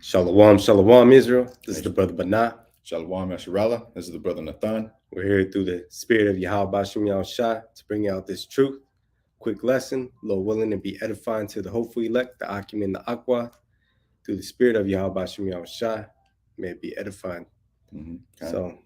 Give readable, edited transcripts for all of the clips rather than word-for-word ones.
Shalom, shalom, Israel. This is the brother Banah. Shalom, YASHARAHLA. This is the brother Nathan. We're here through the spirit of YAHAWASHI to bring out this truth. Quick lesson, Lord willing, to be edifying to the hopeful elect, the Akim and the Aqua. Through the spirit of YAHAWASHI, may it be edifying. So,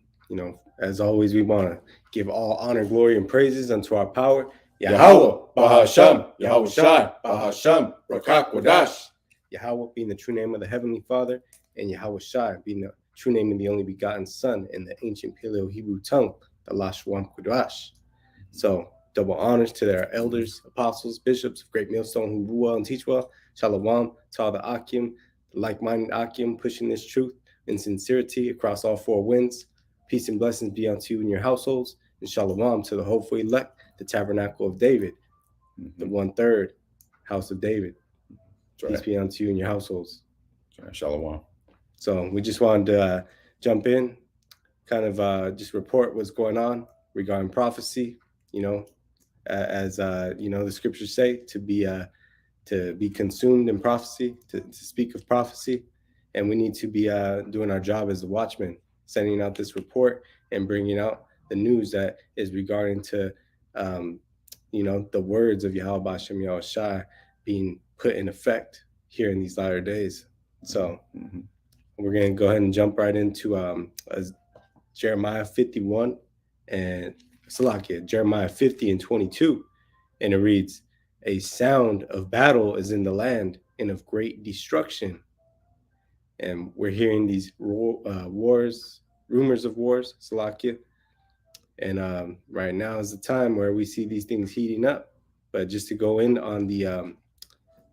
as always, we want to give all honor, glory, and praises unto our power. YAHAWAH, SHAM, YAHAWASHI, SHAM, RAWCHAA. Yahweh being the true name of the Heavenly Father, and YAHAWASHI being the true name of the only begotten Son in the ancient Paleo-Hebrew tongue, the Lashwan Kudash. So, double honors to their elders, apostles, bishops of Great Millstone who rule well and teach well. Shalom to all the Akim, the like-minded Akim, pushing this truth in sincerity across all four winds. Peace and blessings be unto you and your households. And shalom to the hopeful elect, the tabernacle of David, the 1/3 house of David. Peace be unto you and your households. Shalom. So we just wanted to jump in, kind of just report what's going on regarding prophecy. As the scriptures say, to be consumed in prophecy, to speak of prophecy, and we need to be doing our job as the watchmen, sending out this report and bringing out the news that is regarding to the words of Yahweh Shem Yahushai being put in effect here in these latter days. So we're going to go ahead and jump right into Jeremiah 51 and Jeremiah 50 and 22. And it reads, "A sound of battle is in the land and of great destruction." And we're hearing these wars, rumors of wars, Salakia. And right now is the time where we see these things heating up. But just to go in on the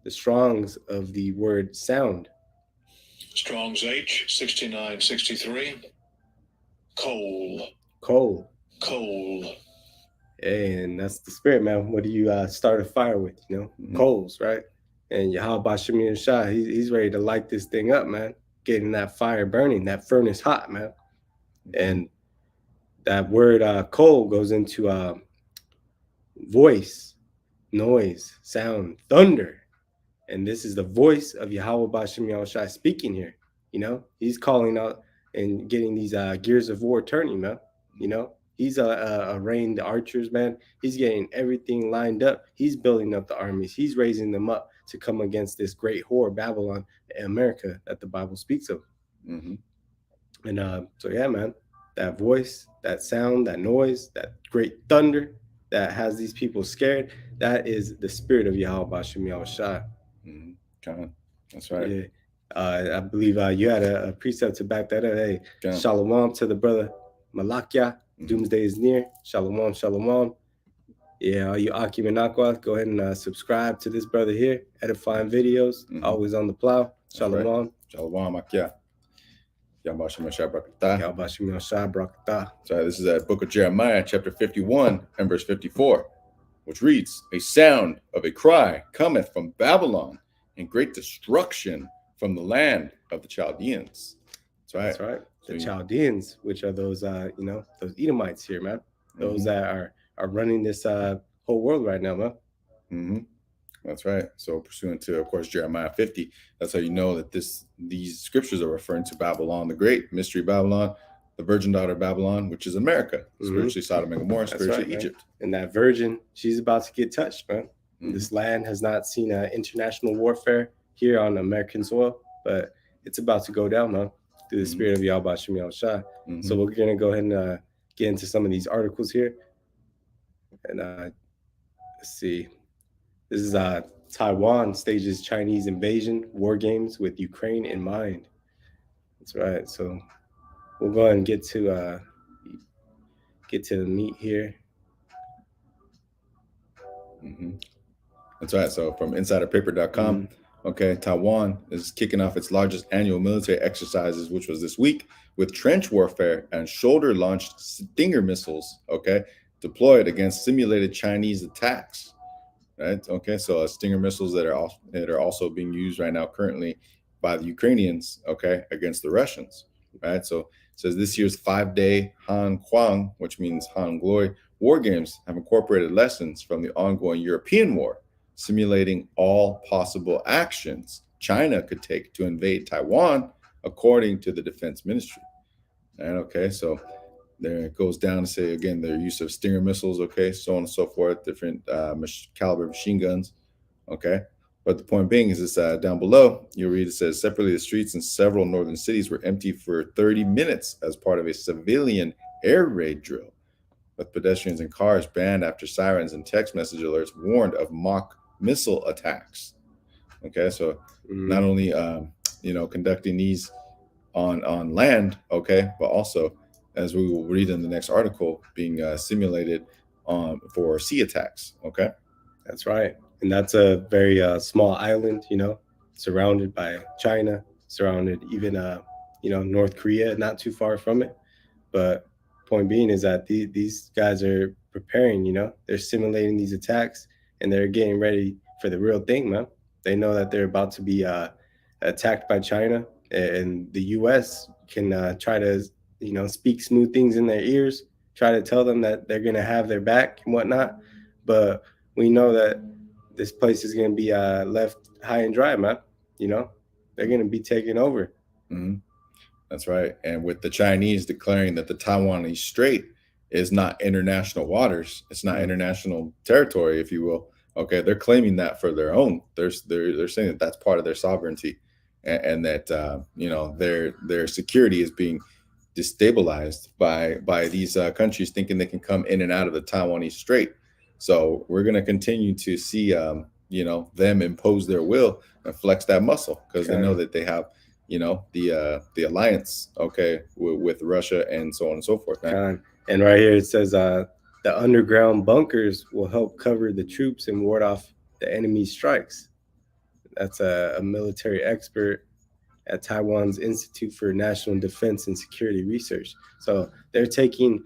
Strongs of the word sound. Strong's H 6963. Coal. And that's the spirit, man. What do you start a fire with? Coals, right? And Yahweh Shem Yahushai, he's ready to light this thing up, man. Getting that fire burning, that furnace hot, man. And that word coal goes into voice, noise, sound, thunder. And this is the voice of Yahweh Shem Yahushai speaking here. He's calling out and getting these gears of war turning, man. He's arraying the archers, man. He's getting everything lined up. He's building up the armies. He's raising them up to come against this great whore, Babylon, America, that the Bible speaks of. And so, yeah, man, that voice, that sound, that noise, that great thunder that has these people scared, that is the spirit of Yahweh Shem Yahushai. That's right. Yeah. I believe you had a precept to back that up. Hey, shalom to the brother Malakia. Doomsday is near. Shalom, shalom. Yeah, all you Akim and Aqua, go ahead and subscribe to this brother here. Edifying videos, always on the plow. Shalom. Right. Shalom, Akia. Yahweh Shem Yahushai Barakatah. So this is that book of Jeremiah, chapter 51 and verse 54, which reads, "A sound of a cry cometh from Babylon, and great destruction from the land of the Chaldeans." That's right. The Chaldeans, which are those those Edomites here, man. Those that are running this whole world right now, man. That's right. So pursuant to, of course, Jeremiah 50, that's how you know that these scriptures are referring to Babylon the Great, Mystery Babylon, the virgin daughter of Babylon, which is America, spiritually Sodom and Gomorrah, spiritually Egypt. Man. And that virgin, she's about to get touched, man. This land has not seen international warfare here on American soil, but it's about to go down, man, through the spirit of Yahweh Shem Yahushai. So we're going to go ahead and get into some of these articles here. And let's see. This is Taiwan stages Chinese invasion war games with Ukraine in mind. That's right. So we'll go ahead and get to the meat here. That's right. So from insiderpaper.com, Taiwan is kicking off its largest annual military exercises, which was this week, with trench warfare and shoulder-launched Stinger missiles, deployed against simulated Chinese attacks. Right. So Stinger missiles that are also being used right now currently by the Ukrainians, against the Russians. Right. So it says this year's 5-day Han Kwang, which means Han Glory, war games have incorporated lessons from the ongoing European war, simulating all possible actions China could take to invade Taiwan, according to the defense ministry. And okay, so there it goes down to say again their use of Stinger missiles, okay, so on and so forth, different caliber machine guns, okay. But the point being is this, down below you'll read, it says separately the streets in several northern cities were empty for 30 minutes as part of a civilian air raid drill, with pedestrians and cars banned after sirens and text message alerts warned of mock missile attacks. Okay, so not only conducting these on land, okay, but also, as we will read in the next article, being simulated for sea attacks. Okay, that's right. And that's a very small island, surrounded by China, surrounded even North Korea, not too far from it. But point being is that these guys are preparing, they're simulating these attacks, and they're getting ready for the real thing, man. They know that they're about to be attacked by China, and the U.S. can try to, speak smooth things in their ears, try to tell them that they're going to have their back and whatnot. But we know that this place is going to be left high and dry, man. They're going to be taken over. Mm-hmm. That's right. And with the Chinese declaring that the Taiwanese Strait is not international waters, it's not international territory, if you will. Okay, they're claiming that for their own. They're saying that that's part of their sovereignty, and that their security is being destabilized by these countries thinking they can come in and out of the Taiwanese Strait. So we're going to continue to see them impose their will and flex that muscle, because they know that they have the alliance, okay, with Russia and so on and so forth. And right here it says the underground bunkers will help cover the troops and ward off the enemy's strikes. That's a military expert at Taiwan's Institute for National Defense and Security Research. So they're taking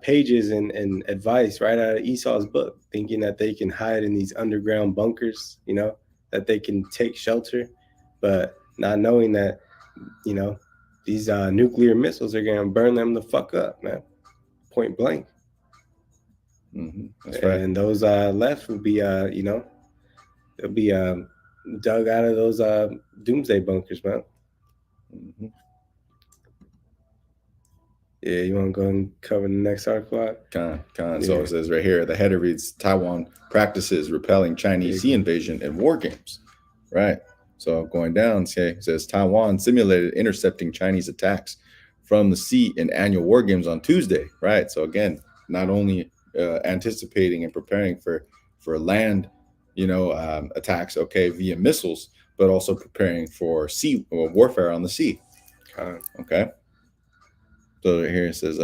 pages and advice right out of Esau's book, thinking that they can hide in these underground bunkers, that they can take shelter, but not knowing that, these nuclear missiles are going to burn them the fuck up, man. Point blank. Mm-hmm. That's right. And those left will be, they'll be dug out of those doomsday bunkers, man. Mm-hmm. Yeah, you want to go and cover the next article? Con. So it says right here, the header reads, Taiwan practices repelling Chinese sea invasion and war games. Right. So going down, it says Taiwan simulated intercepting Chinese attacks from the sea in annual war games on Tuesday. Right. So again, not only anticipating and preparing for land, attacks, okay, via missiles, but also preparing for sea warfare on the sea. Okay. So here it says,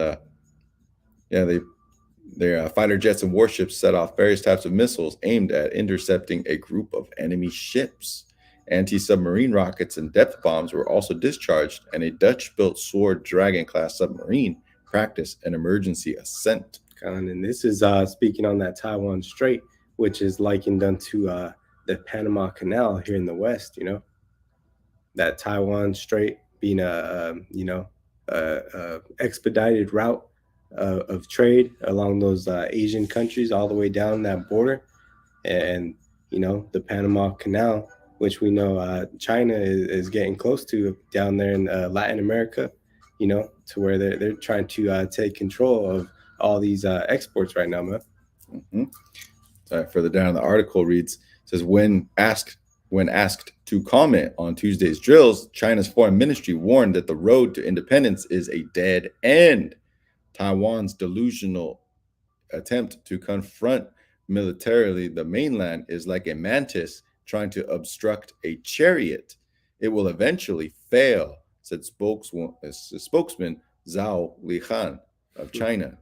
their fighter jets and warships set off various types of missiles aimed at intercepting a group of enemy ships. Anti-submarine rockets and depth bombs were also discharged, and a Dutch-built Sword Dragon-class submarine practiced an emergency ascent. And this is speaking on that Taiwan Strait, which is likened unto the Panama Canal here in the West. That Taiwan Strait being a expedited route of trade along those Asian countries all the way down that border, and the Panama Canal, which we know China is getting close to down there in Latin America, to where they're trying to take control of all these exports right now, man. Mm-hmm. So further down the article reads, says when asked to comment on Tuesday's drills, China's foreign ministry warned that the road to independence is a dead end. Taiwan's delusional attempt to confront militarily the mainland is like a mantis trying to obstruct a chariot. It will eventually fail, said spokesman Zhao Lihan of China.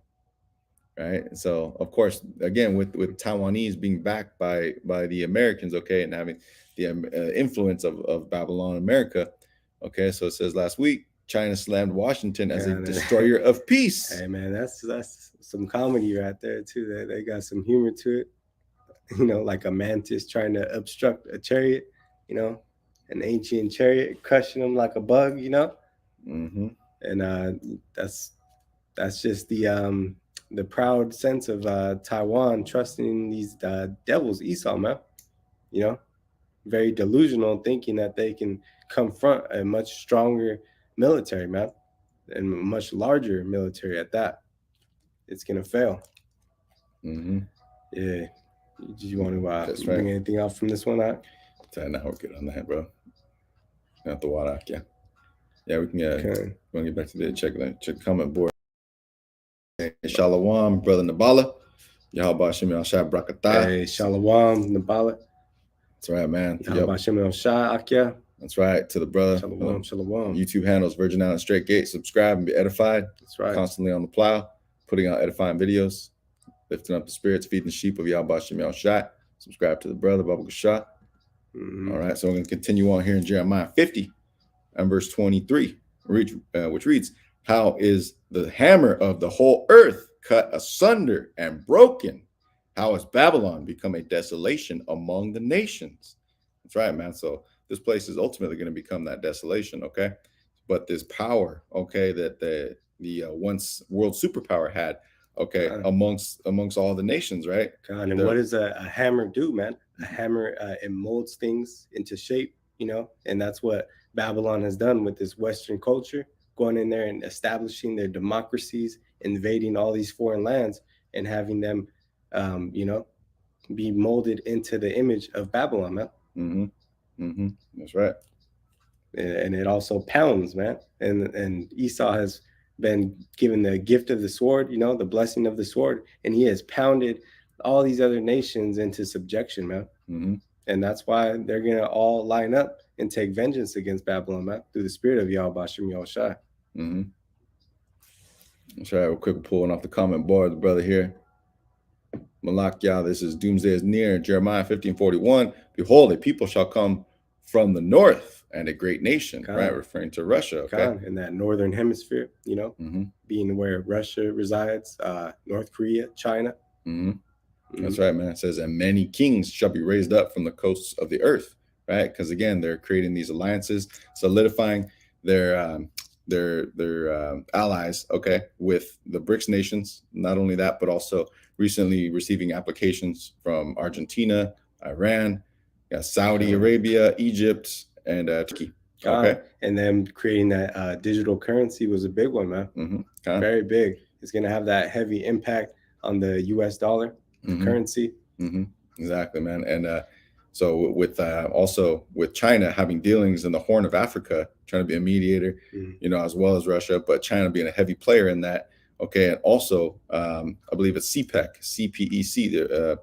Right. So, of course, again, with Taiwanese being backed by the Americans, okay, and having the influence of Babylon America, okay. So it says last week, China slammed Washington as a destroyer of peace. Hey, man, that's some comedy right there, too. They got some humor to it. Like a mantis trying to obstruct a chariot, an ancient chariot, crushing them like a bug, Mm-hmm. And that's just the proud sense of Taiwan trusting these devils, Esau, man. very delusional, thinking that they can confront a much stronger military, man, and much larger military at that. It's gonna fail. Mm-hmm. Yeah. Do you want to That's bring right. anything else from this one out? Now we're good on that, bro. Not the Warak, yeah. Yeah, we can Okay. we'll get back to the check the comment board. Hey, Shalom, brother Nabala. YAHAWASHI brakatah. Hey, Shalom, Nabala. That's right, man. YAHAWASHI. That's right. To the brother. Shalom, shalom. YouTube handles Virgin Island Straight Gate. Subscribe and be edified. That's right. Constantly on the plow, putting out edifying videos, lifting up the spirits, feeding the sheep of YAHAWASHI. Subscribe to the brother, Baba Gashah. All right, so we're going to continue on here in Jeremiah 50 and verse 23, which reads, how is the hammer of the whole earth cut asunder and broken? How has Babylon become a desolation among the nations? That's right, man. So this place is ultimately going to become that desolation, okay? But this power, okay, that the once world superpower had, okay, amongst all the nations, right? God, and what does a hammer do, man? A hammer, it molds things into shape, you know, and that's what Babylon has done with this Western culture, going in there and establishing their democracies, invading all these foreign lands, and having them, you know, be molded into the image of Babylon, man. Mm-hmm. Mm-hmm. That's right. And it also pounds, man. And Esau has been given the gift of the sword, you know, the blessing of the sword, and he has pounded all these other nations into subjection, man. Mm-hmm. And that's why they're gonna all line up and take vengeance against Babylon, man, through the spirit of Yahweh Shem Yahushua. Mm-hmm. That's right. We're quick pulling off the comment board, the brother here. Malak Yah, this is doomsday is near. Jeremiah 15:41. Behold, a people shall come from the north and a great nation, right? Referring to Russia, okay? In that northern hemisphere, you know, being where Russia resides, North Korea, China. That's right, man. It says, and many kings shall be raised up from the coasts of the earth, right? Because again, they're creating these alliances, solidifying their allies, okay, with the BRICS nations. Not only that, but also recently receiving applications from Argentina, Iran, Saudi Arabia, Egypt, and Turkey. Okay, and then creating that digital currency was a big one, man. Very big. It's going to have that heavy impact on the U.S. dollar currency. Exactly, man. And so with also with China having dealings in the Horn of Africa, trying to be a mediator, you know, as well as Russia, but China being a heavy player in that. Okay, and also I believe it's CPEC,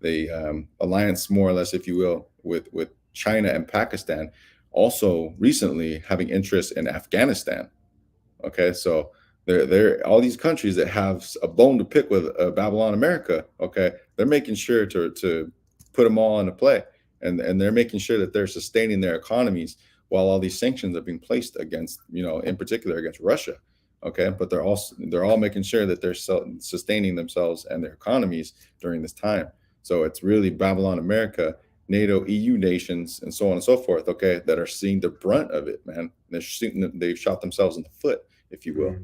the alliance, more or less, if you will, with China and Pakistan, also recently having interest in Afghanistan. Okay, so they're all these countries that have a bone to pick with Babylon America. Okay, they're making sure to put them all into play, and they're making sure that they're sustaining their economies while all these sanctions are being placed against, you know, in particular against Russia. Okay, but they're all making sure that they're sustaining themselves and their economies during this time. So it's really Babylon America, NATO, EU nations, and so on and so forth, okay, that are seeing the brunt of it, man. They've shot themselves in the foot, if you will.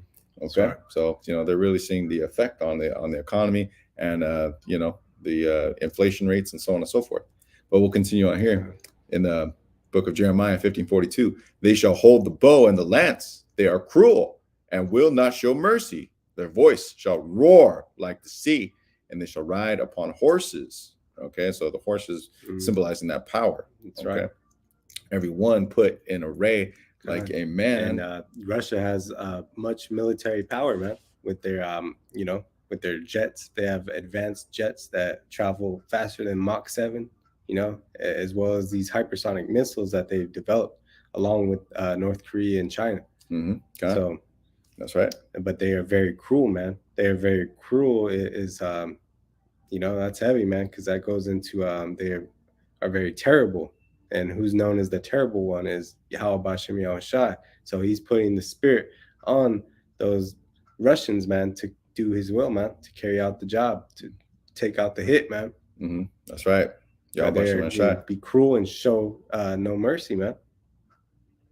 Okay, so you know they're really seeing the effect on the economy and you know, the inflation rates and so on and so forth. But we'll continue on here in the book of Jeremiah 15:42. They shall hold the bow and the lance. They are cruel and will not show mercy. Their voice shall roar like the sea, and they shall ride upon horses. Okay, so the horses symbolizing that power. That's right. Every one put in array like a man. And Russia has much military power, man, with their you know, with their jets. They have advanced jets that travel faster than Mach 7, you know, as well as these hypersonic missiles that they've developed along with North Korea and China. So that's right. But they are very cruel, man. They are very cruel. You know, that's heavy, man, because that goes into they are very terrible. And who's known as the terrible one is Yahweh Shem Yahushua. So he's putting the spirit on those Russians, man, to do his will, man, to carry out the job, to take out the hit, man. That's right. Yahweh Shem Yahushua. Be cruel and show no mercy, man.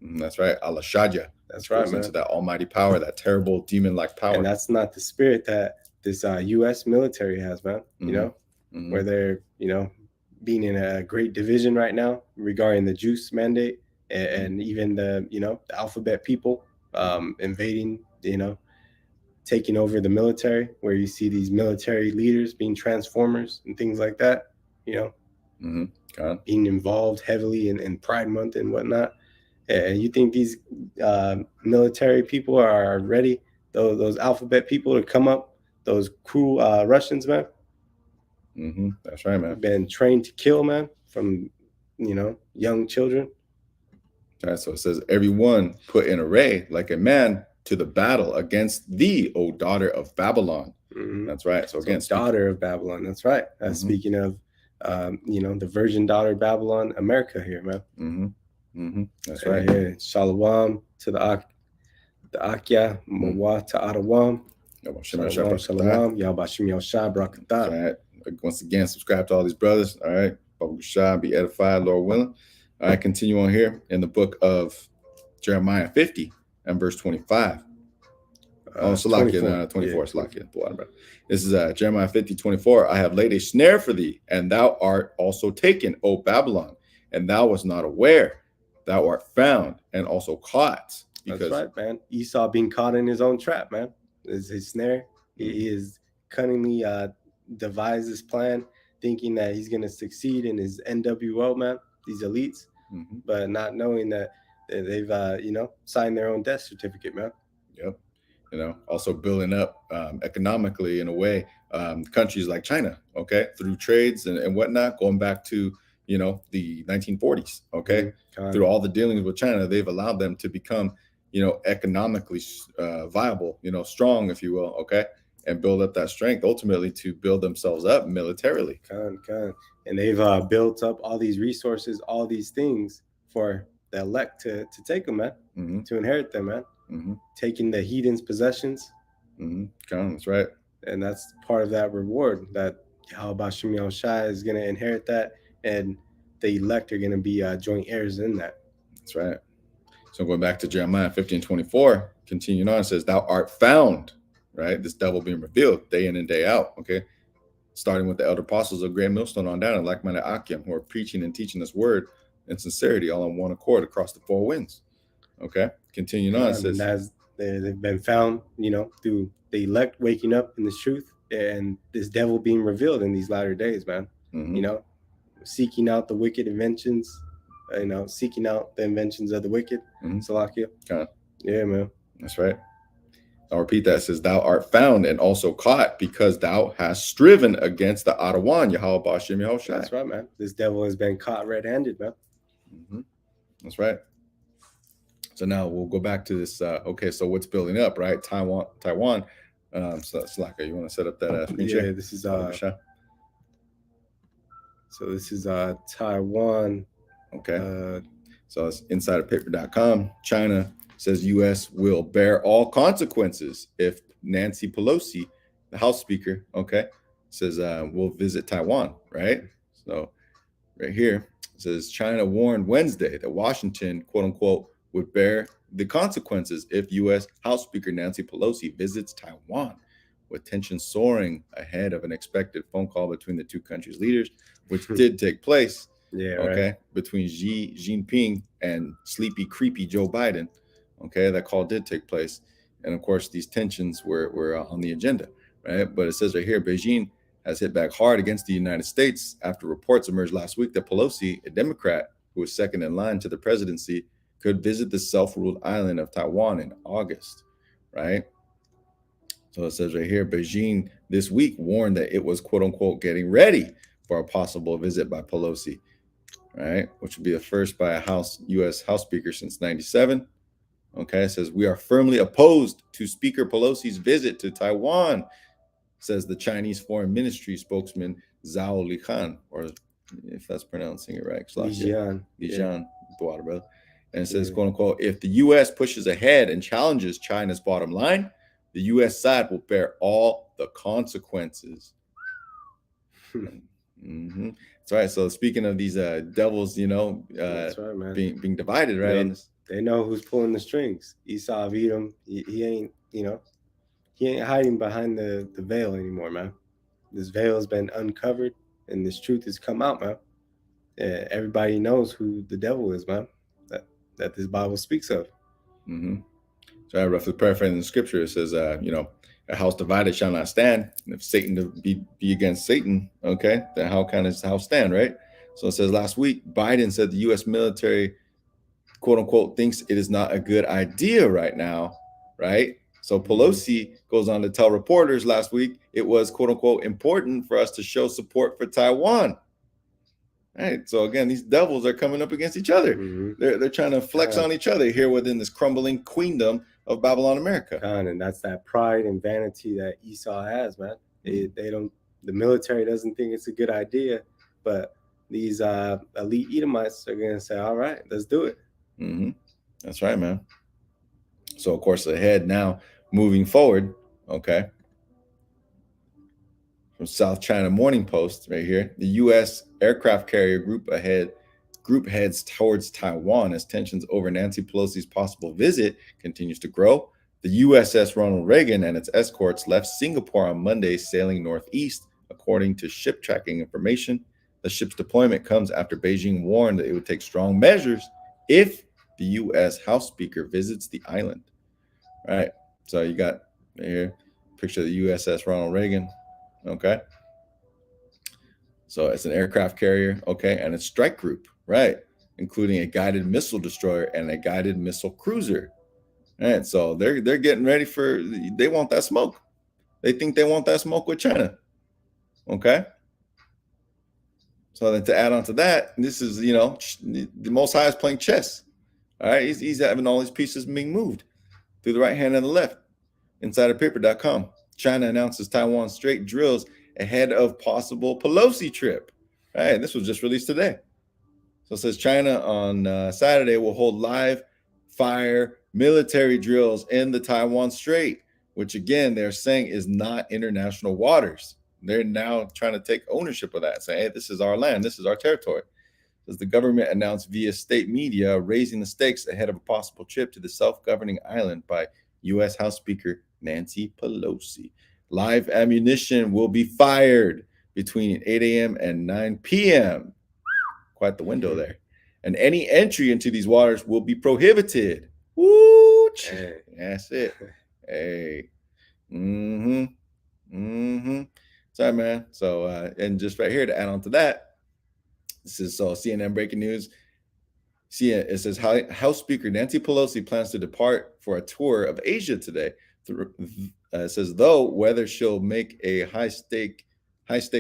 That's right. Allah Shadya. That's right, man. Into that almighty power, that terrible demon-like power. And that's not the spirit that this U.S. military has, man. You know, where they're, you know, being in a great division right now regarding the juice mandate, and even the the alphabet people invading, taking over the military, where you see these military leaders being transformers and things like that, being involved heavily in Pride Month and whatnot. And you think these military people are ready, those alphabet people, to come up, those cruel Russians, man? That's right, man. Been trained to kill, man, from young children. All right, so it says, everyone put in array like a man to the battle against thee, O daughter of Babylon. That's right. So again, daughter of Babylon. That's right. Speaking of the virgin daughter of Babylon, America here, man. That's right. Yeah. Shalom to the Akya, Mawah to Adawam. Shalom, shalom. Yahawashim Yahushua, Barakatah. Right. Once again, subscribe to all these brothers. All right. Be edified, Lord willing. All right. Continue on here in the book of Jeremiah 50 and verse 25. Salakia, 24. Salakia. This is Jeremiah 50, 24. I have laid a snare for thee, and thou art also taken, O Babylon, and thou wast not aware. Thou art found and also caught. That's right, man. Esau being caught in his own trap, man. Is his snare. He is cunningly devised this plan, thinking that he's going to succeed in his NWO, man, these elites, but not knowing that they've, signed their own death certificate, man. Yep. Also building up economically in a way, countries like China, okay, through trades and whatnot, going back to, the 1940s, okay, through all the dealings with China, they've allowed them to become, economically viable, strong, if you will, okay, and build up that strength ultimately to build themselves up militarily. And they've built up all these resources, all these things for the elect to take them, man, to inherit them, man. Taking the heathen's possessions. That's right. And that's part of that reward, that Yahawashim Yahushua is going to inherit that, and the elect are going to be joint heirs in that. That's right. So going back to Jeremiah 15:24, continuing on, it says, thou art found, right? This devil being revealed day in and day out, okay? Starting with the elder apostles of Great Millstone on down, and like-minded Akim, who are preaching and teaching this word in sincerity, all on one accord across the four winds. Okay, continuing on, it says, as they've been found, through the elect waking up in the truth, and this devil being revealed in these latter days, man. Seeking out the wicked inventions, seeking out the inventions of the wicked. Salakia. Yeah, man. That's right. I'll repeat that. It says, thou art found and also caught, because thou hast striven against the Adawan, Yahawashim Yahushua. That's right, man. This devil has been caught red-handed, man. That's right. So now we'll go back to this. Okay, so what's building up, right? Taiwan. So Slaka, you want to set up that screen share? Yeah, this is so this is Taiwan. Okay. So it's insiderpaper.com. China says U.S. will bear all consequences if Nancy Pelosi, the House Speaker, okay, says we'll visit Taiwan, right? So right here it says China warned Wednesday that Washington, quote unquote, would bear the consequences if U.S. House Speaker Nancy Pelosi visits Taiwan, with tension soaring ahead of an expected phone call between the two countries' leaders, which did take place. Yeah. Okay. Right. Between Xi Jinping and sleepy, creepy Joe Biden. Okay. That call did take place. And of course, these tensions were on the agenda, right? But it says right here, Beijing has hit back hard against the United States after reports emerged last week that Pelosi, a Democrat who was second in line to the presidency, could visit the self-ruled island of Taiwan in August, right? So it says right here, Beijing this week warned that it was, quote unquote, getting ready for a possible visit by Pelosi, right? Which would be the first by a U.S. House Speaker since 97. Okay, it says, we are firmly opposed to Speaker Pelosi's visit to Taiwan, says the Chinese Foreign Ministry spokesman Zhao Lijian, or if that's pronouncing it right. Lijian. Brother. And it says, quote unquote, if the U.S. pushes ahead and challenges China's bottom line, the U.S. side will bear all the consequences. That's right. So speaking of these devils, that's right, man. being divided, right? They know who's pulling the strings. Esau of Edom, he ain't, he ain't hiding behind the veil anymore, man. This veil has been uncovered, and this truth has come out, man. everybody knows who the devil is, man. That this Bible speaks of. Mm-hmm. So I roughly paraphrasing the scripture. It says, a house divided shall not stand. And if Satan be against Satan, okay, then how can his house stand, right? So it says last week, Biden said the U.S. military, quote unquote, thinks it is not a good idea right now, right? So Pelosi goes on to tell reporters last week it was, quote unquote, important for us to show support for Taiwan. Right. So again, these devils are coming up against each other. They're trying to flex on each other here within this crumbling queendom of Babylon America. And that's that pride and vanity that Esau has, man. They don't. The military doesn't think it's a good idea, but these elite Edomites are gonna say, "All right, let's do it." That's right, man. So of course, ahead now, moving forward, okay. From South China Morning Post right here, the U.S. aircraft carrier group heads towards Taiwan as tensions over Nancy Pelosi's possible visit continues to grow. The USS Ronald Reagan and its escorts left Singapore on Monday, sailing northeast, according to ship tracking information. The ship's deployment comes after Beijing warned that it would take strong measures if the U.S. House Speaker visits the island. All right, so you got here picture of the USS Ronald Reagan. Okay. So it's an aircraft carrier, okay, and a strike group, right, including a guided missile destroyer and a guided missile cruiser. All right, so they're getting ready they want that smoke. They think they want that smoke with China. Okay. So then to add on to that, this is, the Most High is playing chess. All right, he's having all these pieces being moved through the right hand and the left. InsiderPaper.com. China announces Taiwan Strait drills ahead of possible Pelosi trip. All right, this was just released today. So it says China on Saturday will hold live fire military drills in the Taiwan Strait, which again, they're saying is not international waters. They're now trying to take ownership of that, saying, hey, this is our land, this is our territory. As the government announced via state media, raising the stakes ahead of a possible trip to the self-governing island by U.S. House Speaker Nancy Pelosi. Live ammunition will be fired between 8 a.m. and 9 p.m. Quite the window there. And any entry into these waters will be prohibited. Woo! Hey. That's it. Hey. Sorry, man. So, and just right here to add on to that, this is CNN breaking news. It says House Speaker Nancy Pelosi plans to depart for a tour of Asia today. It says, though whether she'll make a high stake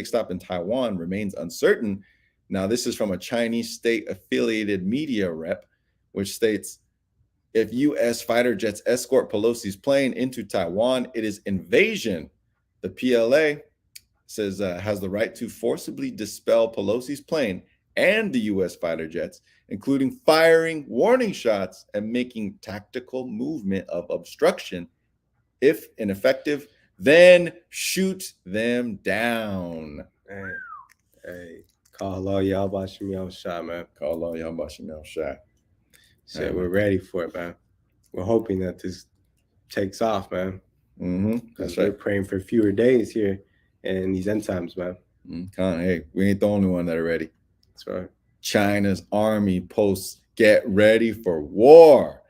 stop in Taiwan remains uncertain. Now, this is from a Chinese state-affiliated media rep, which states, if U.S. fighter jets escort Pelosi's plane into Taiwan, it is invasion. The PLA says has the right to forcibly dispel Pelosi's plane and the U.S. fighter jets, including firing warning shots and making tactical movement of obstruction. If ineffective, then shoot them down. Hey, call Allah YAHAWASHI, man. Call Allah YAHAWASHI. Shit, we're ready for it, man. We're hoping that this takes off, man. That's right. We're praying for fewer days here in these end times, man. Hey, we ain't the only one that are ready. That's right. China's army posts get ready for war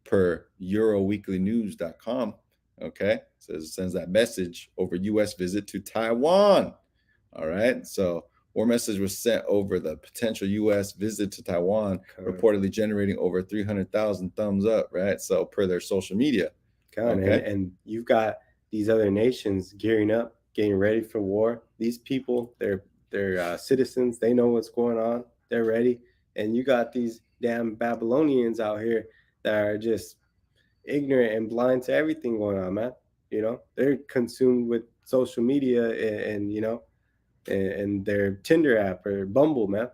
per EuroWeeklyNews.com. Okay, sends that message over U.S. visit to Taiwan. All right, so war message was sent over the potential U.S. visit to Taiwan, reportedly generating over 300,000 thumbs up. Right, so per their social media. Okay, and you've got these other nations gearing up, getting ready for war. These people, they're citizens. They know what's going on. They're ready, and you got these damn Babylonians out here that are just ignorant and blind to everything going on, man. They're consumed with social media and their Tinder app or Bumble, man,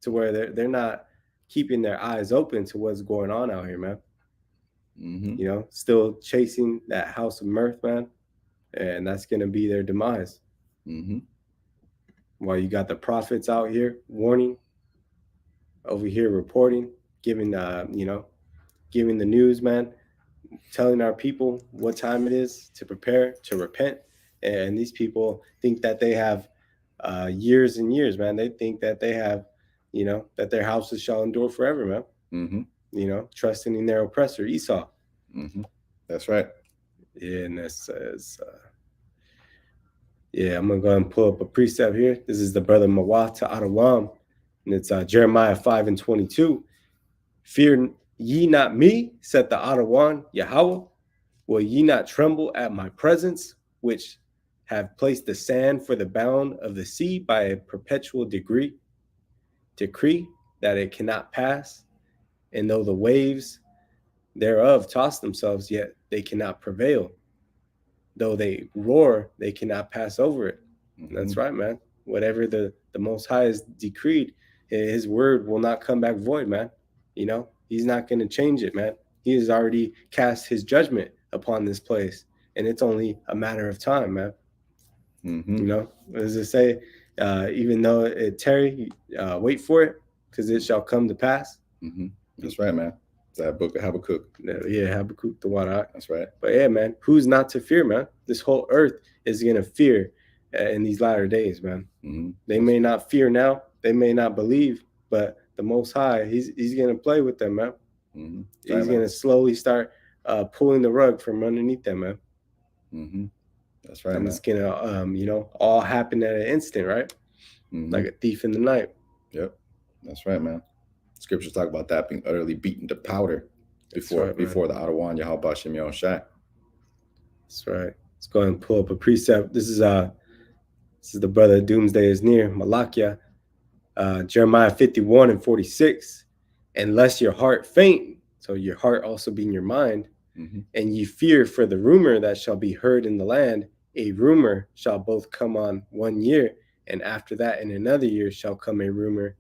to where they're not keeping their eyes open to what's going on out here, man. Still chasing that house of mirth, man, and that's gonna be their demise. While you got the prophets out here warning, over here reporting, giving giving the news, man, telling our people what time it is to prepare to repent. And these people think that they have years and years, man. They think that they have you know, that their houses shall endure forever, man. Mm-hmm. You know, trusting in their oppressor, Esau. Mm-hmm. That's right. Yeah, and that says, yeah, I'm going to go ahead and pull up a precept here. This is the brother Mawah to Adawam, and it's Jeremiah 5:22. Fear ye not me, said the Adawan, Yahawah. Will ye not tremble at my presence, which have placed the sand for the bound of the sea by a perpetual decree that it cannot pass? And though the waves thereof toss themselves, yet they cannot prevail. Though they roar, they cannot pass over it. Mm-hmm. That's right, man. Whatever the Most High has decreed, his word will not come back void, man. You know, he's not going to change it, man. He has already cast his judgment upon this place, and it's only a matter of time, man. Mm-hmm. You know, what does it say? Even though it tarry, wait for it, because it shall come to pass. Mm-hmm. That's right, man. It's that book of Habakkuk. Yeah, Habakkuk the Wadah. That's right. But yeah, man, who's not to fear, man? This whole earth is going to fear in these latter days, man. Mm-hmm. They may not fear now, they may not believe, but the Most High, he's going to play with them, man. Mm-hmm. He's going to slowly start pulling the rug from underneath them, man. Mm-hmm. That's right, and man. it's going to, you know, all happen at an instant, right? Mm-hmm. Like a thief in the night. Yep. That's right, man. Scriptures talk about that being utterly beaten to powder before the Adawan YAHAWASHI YAHAWASHI. That's right. Let's go ahead and pull up a precept. This is the brother Doomsday is near, Malakia, Jeremiah 51:46. Unless your heart faint, so your heart also being your mind, mm-hmm. and ye fear for the rumor that shall be heard in the land, a rumor shall both come on 1 year, and after that in another year shall come a rumor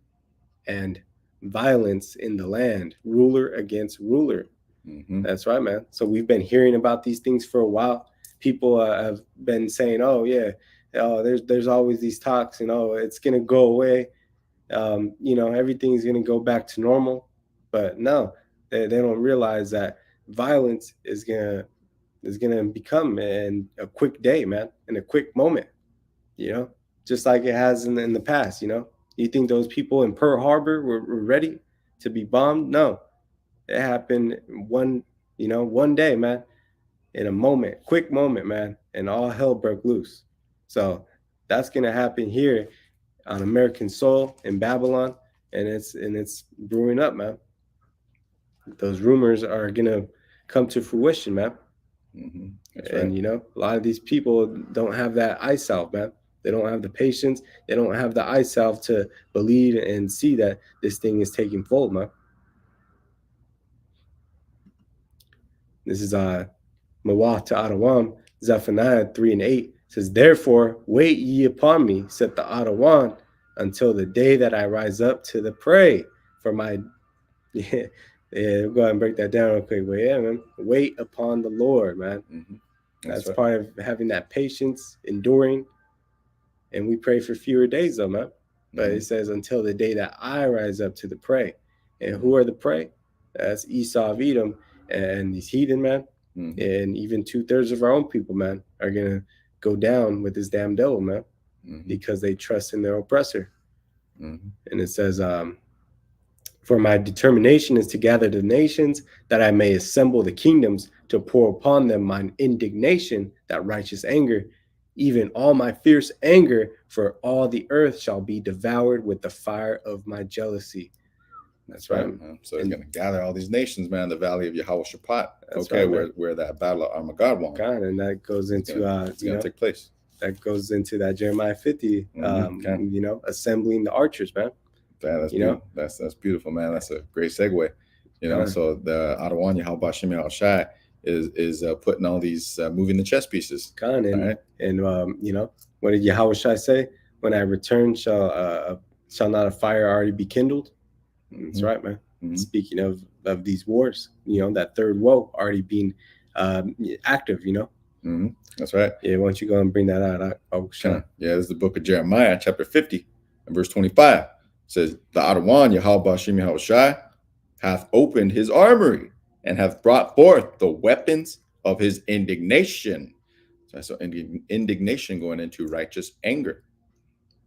and violence in the land, ruler against ruler. Mm-hmm. That's right, man. So we've been hearing about these things for a while. People have been saying, oh yeah, there's always these talks, and oh, it's gonna go away. You know, everything's gonna go back to normal. But no, they don't realize that violence is gonna become in a quick day, man, in a quick moment. You know, just like it has in the past. You know, you think those people in Pearl Harbor were ready to be bombed? No, it happened one day, man, in a moment, quick moment, man, and all hell broke loose. So that's gonna happen here on American soil in Babylon, and it's brewing up, man. Those rumors are gonna come to fruition, man. Mm-hmm. That's and right. You know, a lot of these people don't have that eye salve, man. They don't have the patience. They don't have the eye salve to believe and see that this thing is taking fold, man. This is Mawah to Adawam, Zephaniah 3:8 says, therefore wait ye upon me, said the Adawan, until the day that I rise up to the prey for my yeah, we'll go ahead and break that down real quick. But yeah, man, wait upon the Lord, man. Mm-hmm. That's right. part of having that patience, enduring. And we pray for fewer days though, man. But mm-hmm. It says until the day that I rise up to the prey. And who are the prey? That's Esau of Edom and these heathen, man. Mm-hmm. And even 2/3 of our own people, man, are gonna go down with this damn devil, man, mm-hmm. because they trust in their oppressor. Mm-hmm. And it says, for my determination is to gather the nations, that I may assemble the kingdoms, to pour upon them mine indignation, that righteous anger, even all my fierce anger, for all the earth shall be devoured with the fire of my jealousy. That's right. So it's going to gather all these nations, man, in the valley of Yehoshaphat. Okay, right, where that battle of Armageddon won. And that goes into it's going to take place. That goes into that Jeremiah 50. Mm-hmm. You know, assembling the archers, man. Yeah, that's beautiful. That's beautiful, man. That's a great segue. You know, so the Adawan YAHAWASHI YAHAWASHI is putting all these moving the chess pieces. And you know, what did Yahawashi say? When I return, shall not a fire already be kindled? Mm-hmm. That's right, man. Mm-hmm. Speaking of these wars, you know, that third woe already being active, you know. Mm-hmm. That's right. Yeah, why don't you go and bring that out? Yeah, this is the book of Jeremiah, chapter 50, and verse 25. It says, the Adawan YAHAWASHI YAHAWASHI hath opened his armory and hath brought forth the weapons of his indignation. So indignation going into righteous anger.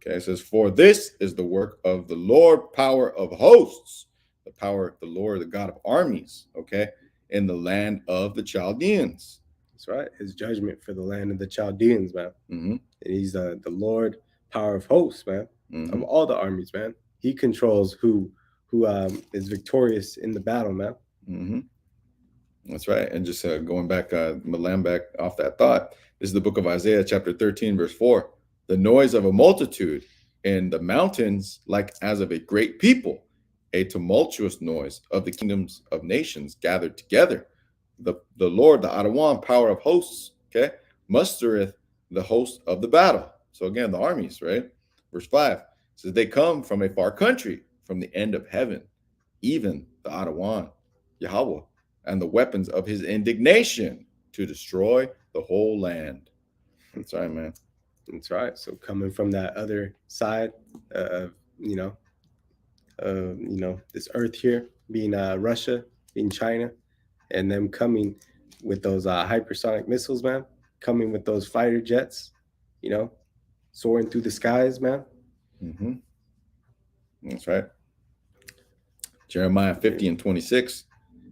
Okay, it says, for this is the work of the Lord, power of hosts, the power of the Lord, the God of armies, okay, in the land of the Chaldeans. That's right. His judgment for the land of the Chaldeans, man. Mm-hmm. And he's the Lord, power of hosts, man, Mm-hmm. of all the armies, man. He controls who is victorious in the battle, man. Mm-hmm. That's right. And just going back, Milan, back off that thought, this is the book of Isaiah, chapter 13, verse 4. The noise of a multitude in the mountains, like as of a great people, a tumultuous noise of the kingdoms of nations gathered together. The Lord, the Adawan, power of hosts, okay, mustereth the host of the battle. So again, the armies, right? Verse 5 says, they come from a far country, from the end of heaven, even the Adawan, YAHAWAH, and the weapons of his indignation to destroy the whole land. That's right, man. That's right. So coming from that other side of this earth here, being Russia, being China, and them coming with those hypersonic missiles, man, coming with those fighter jets, soaring through the skies, man. Mm-hmm. That's right. Jeremiah 50 and 26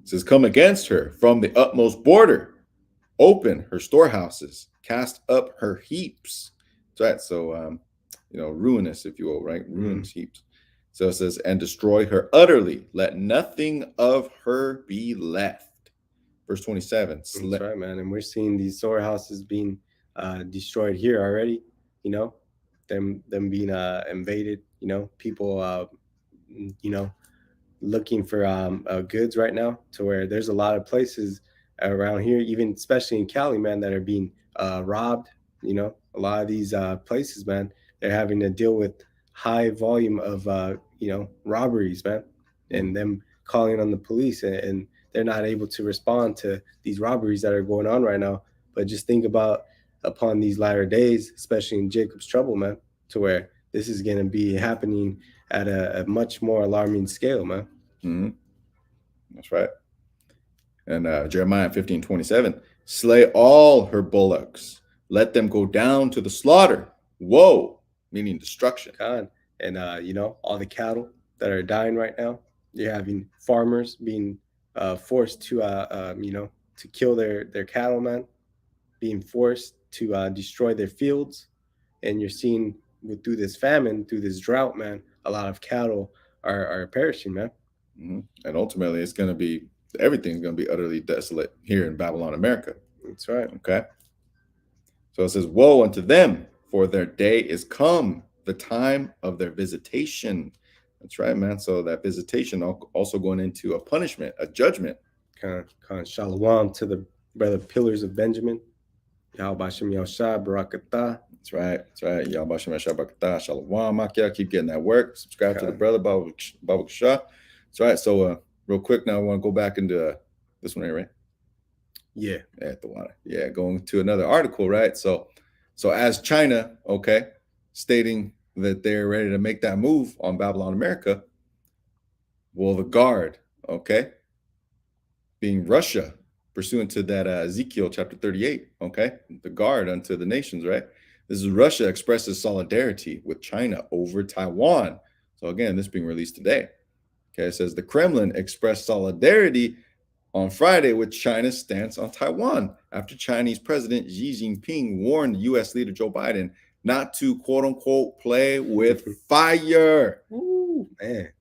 says, come against her from the utmost border, open her storehouses, cast up her heaps. That's right. So, ruinous, if you will, right? Ruinous heaps. So it says, and destroy her utterly. Let nothing of her be left. Verse 27. That's right, man. And we're seeing these storehouses being destroyed here already. Them being invaded. People, looking for goods right now, to where there's a lot of places around here, even especially in Cali, man, that are being robbed. A lot of these places, man, they're having to deal with high volume of robberies, man, and them calling on the police, and they're not able to respond to these robberies that are going on right now. But just think about upon these latter days, especially in Jacob's trouble, man, to where this is going to be happening at a much more alarming scale, man. Mm-hmm. That's right. And Jeremiah 15:27, slay all her bullocks, let them go down to the slaughter. Woe, meaning destruction. God. And all the cattle that are dying right now, you're having farmers being forced to to kill their cattle, man, being forced to destroy their fields. And you're seeing through this famine, through this drought, man, a lot of cattle are perishing, man. Mm-hmm. And ultimately, it's going to be, everything's going to be utterly desolate here in Babylon, America. That's right. Okay. So it says, woe unto them, for their day is come, the time of their visitation. That's right, man. So that visitation also going into a punishment, a judgment. Kind of shalom to the brother pillars of Benjamin. YAHAWASHI YAHAWASHI, BARAK AHTHA. That's right. That's right. YAHAWASHI YAHAWASHI, BARAK AHTHA, Shalom, Makia. Keep getting that work. Subscribe to the brother, Baruch Shah. That's right. So real quick now, I want to go back into this one here, right? Yeah. At the water. Yeah, going to another article, right? So as China, okay, stating that they're ready to make that move on Babylon, America, well, the guard, okay, being Russia, pursuant to that Ezekiel chapter 38, okay, the guard unto the nations, right? This is Russia expresses solidarity with China over Taiwan. So again, this being released today. Okay, it says the Kremlin expressed solidarity on Friday with China's stance on Taiwan after Chinese President Xi Jinping warned U.S. leader Joe Biden not to, quote unquote, play with fire. Ooh, man.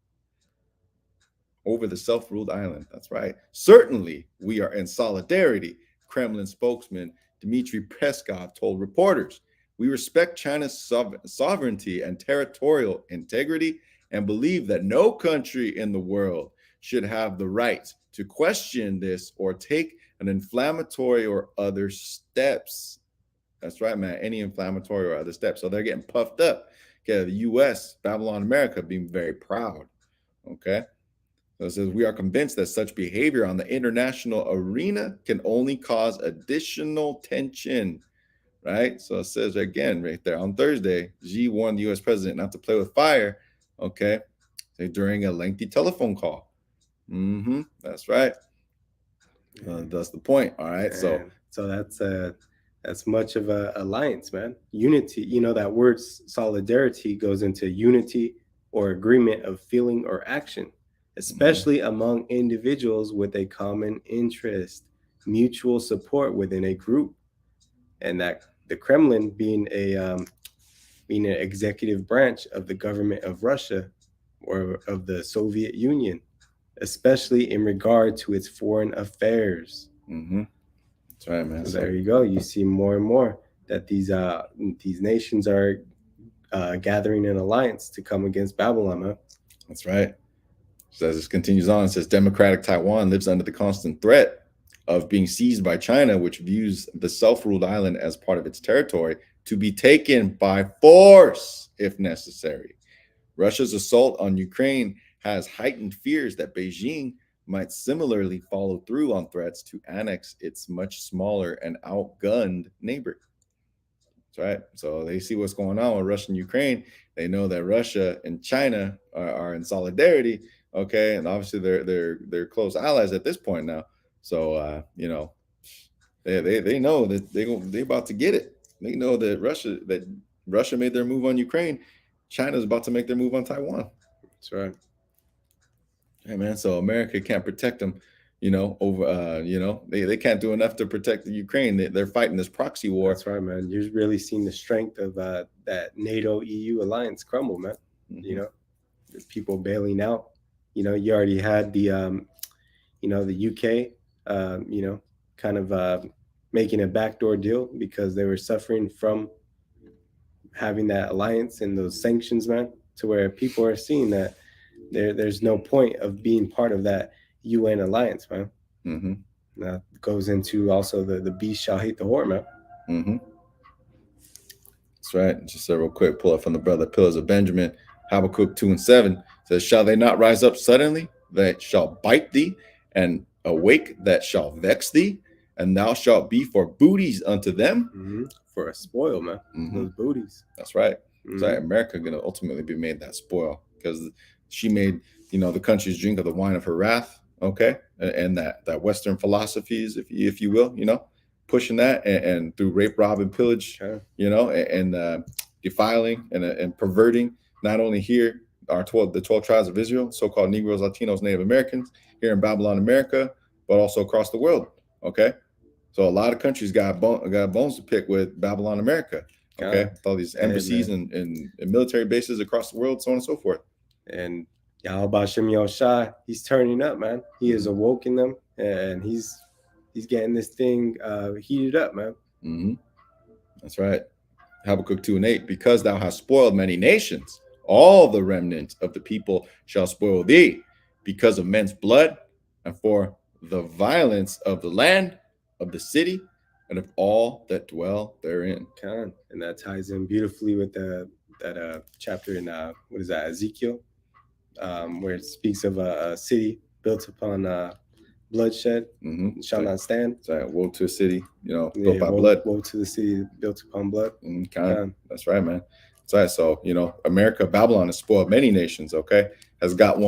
Over the self-ruled island. That's right. Certainly, we are in solidarity, Kremlin spokesman Dmitry Peskov told reporters. We respect China's sovereignty and territorial integrity and believe that no country in the world should have the right to question this or take an inflammatory or other steps. That's right, man. Any inflammatory or other steps. So they're getting puffed up. Okay, the U.S., Babylon, America, being very proud. Okay. So it says, we are convinced that such behavior on the international arena can only cause additional tension, right? So it says again right there on Thursday, Xi warned the U.S. president not to play with fire, okay, during a lengthy telephone call. That's right. That's the point. All right. So that's That's much of a alliance, man. Unity, you know, that word solidarity goes into unity or agreement of feeling or action, especially among individuals with a common interest, mutual support within a group, and that the Kremlin being an executive branch of the government of Russia or of the Soviet Union, especially in regard to its foreign affairs. Mm-hmm. That's right, man. So there you go. You see more and more that these nations are gathering an alliance to come against Babylon. Huh? That's right. So as this continues on, it says democratic Taiwan lives under the constant threat of being seized by China, which views the self-ruled island as part of its territory to be taken by force if necessary. Russia's assault on Ukraine has heightened fears that Beijing might similarly follow through on threats to annex its much smaller and outgunned neighbor. That's right. So they see what's going on with Russia and Ukraine. They know that Russia and China are in solidarity. Okay, and obviously they're close allies at this point now. So you know, they know that they about to get it. They know that Russia made their move on Ukraine. China's about to make their move on Taiwan. That's right. Hey man, so America can't protect them, you know, over you know, they can't do enough to protect the Ukraine. They're fighting this proxy war. That's right, man. You've really seen the strength of that NATO EU alliance crumble, man. Mhm. You know, there's people bailing out. You know, you already had the you know, the UK you know, kind of making a backdoor deal because they were suffering from having that alliance and those sanctions, man, to where people are seeing that there's no point of being part of that UN alliance, man. Mm-hmm. That goes into also the beast shall hate the whore, man. Mm-hmm. That's right. Just a real quick pull up from the brother Pillars of Benjamin. Habakkuk 2:7 says, "Shall they not rise up suddenly that shall bite thee, and awake that shall vex thee, and thou shalt be for booties unto them?" Mm-hmm. For a spoil, man. Mm-hmm. Those booties. That's right. Mm-hmm. So America gonna ultimately be made that spoil because she made, you know, the countries drink of the wine of her wrath. Okay, and that Western philosophies, if you will, you know, pushing that and through rape, rob, and pillage, Okay. you know, and defiling and perverting not only here the 12 tribes of Israel, so-called Negroes, Latinos, Native Americans here in Babylon, America, but also across the world. Okay, so a lot of countries got bones to pick with Babylon, America. Okay, with all these embassies and military bases across the world, so on and so forth. And YAHAWASHI, he's turning up, man. He is awoken them, and he's getting this thing heated up, man. Mm-hmm. That's right. Habakkuk 2:8, because thou hast spoiled many nations, all the remnant of the people shall spoil thee, because of men's blood, and for the violence of the land, of the city, and of all that dwell therein. And that ties in beautifully with that chapter in what is that, Ezekiel, where it speaks of a city built upon bloodshed, shall not stand. So woe to a city, you know, built by blood. Woe to the city built upon blood. That's right, man. That's right. So, you know, America, Babylon has spoiled many nations, okay, has got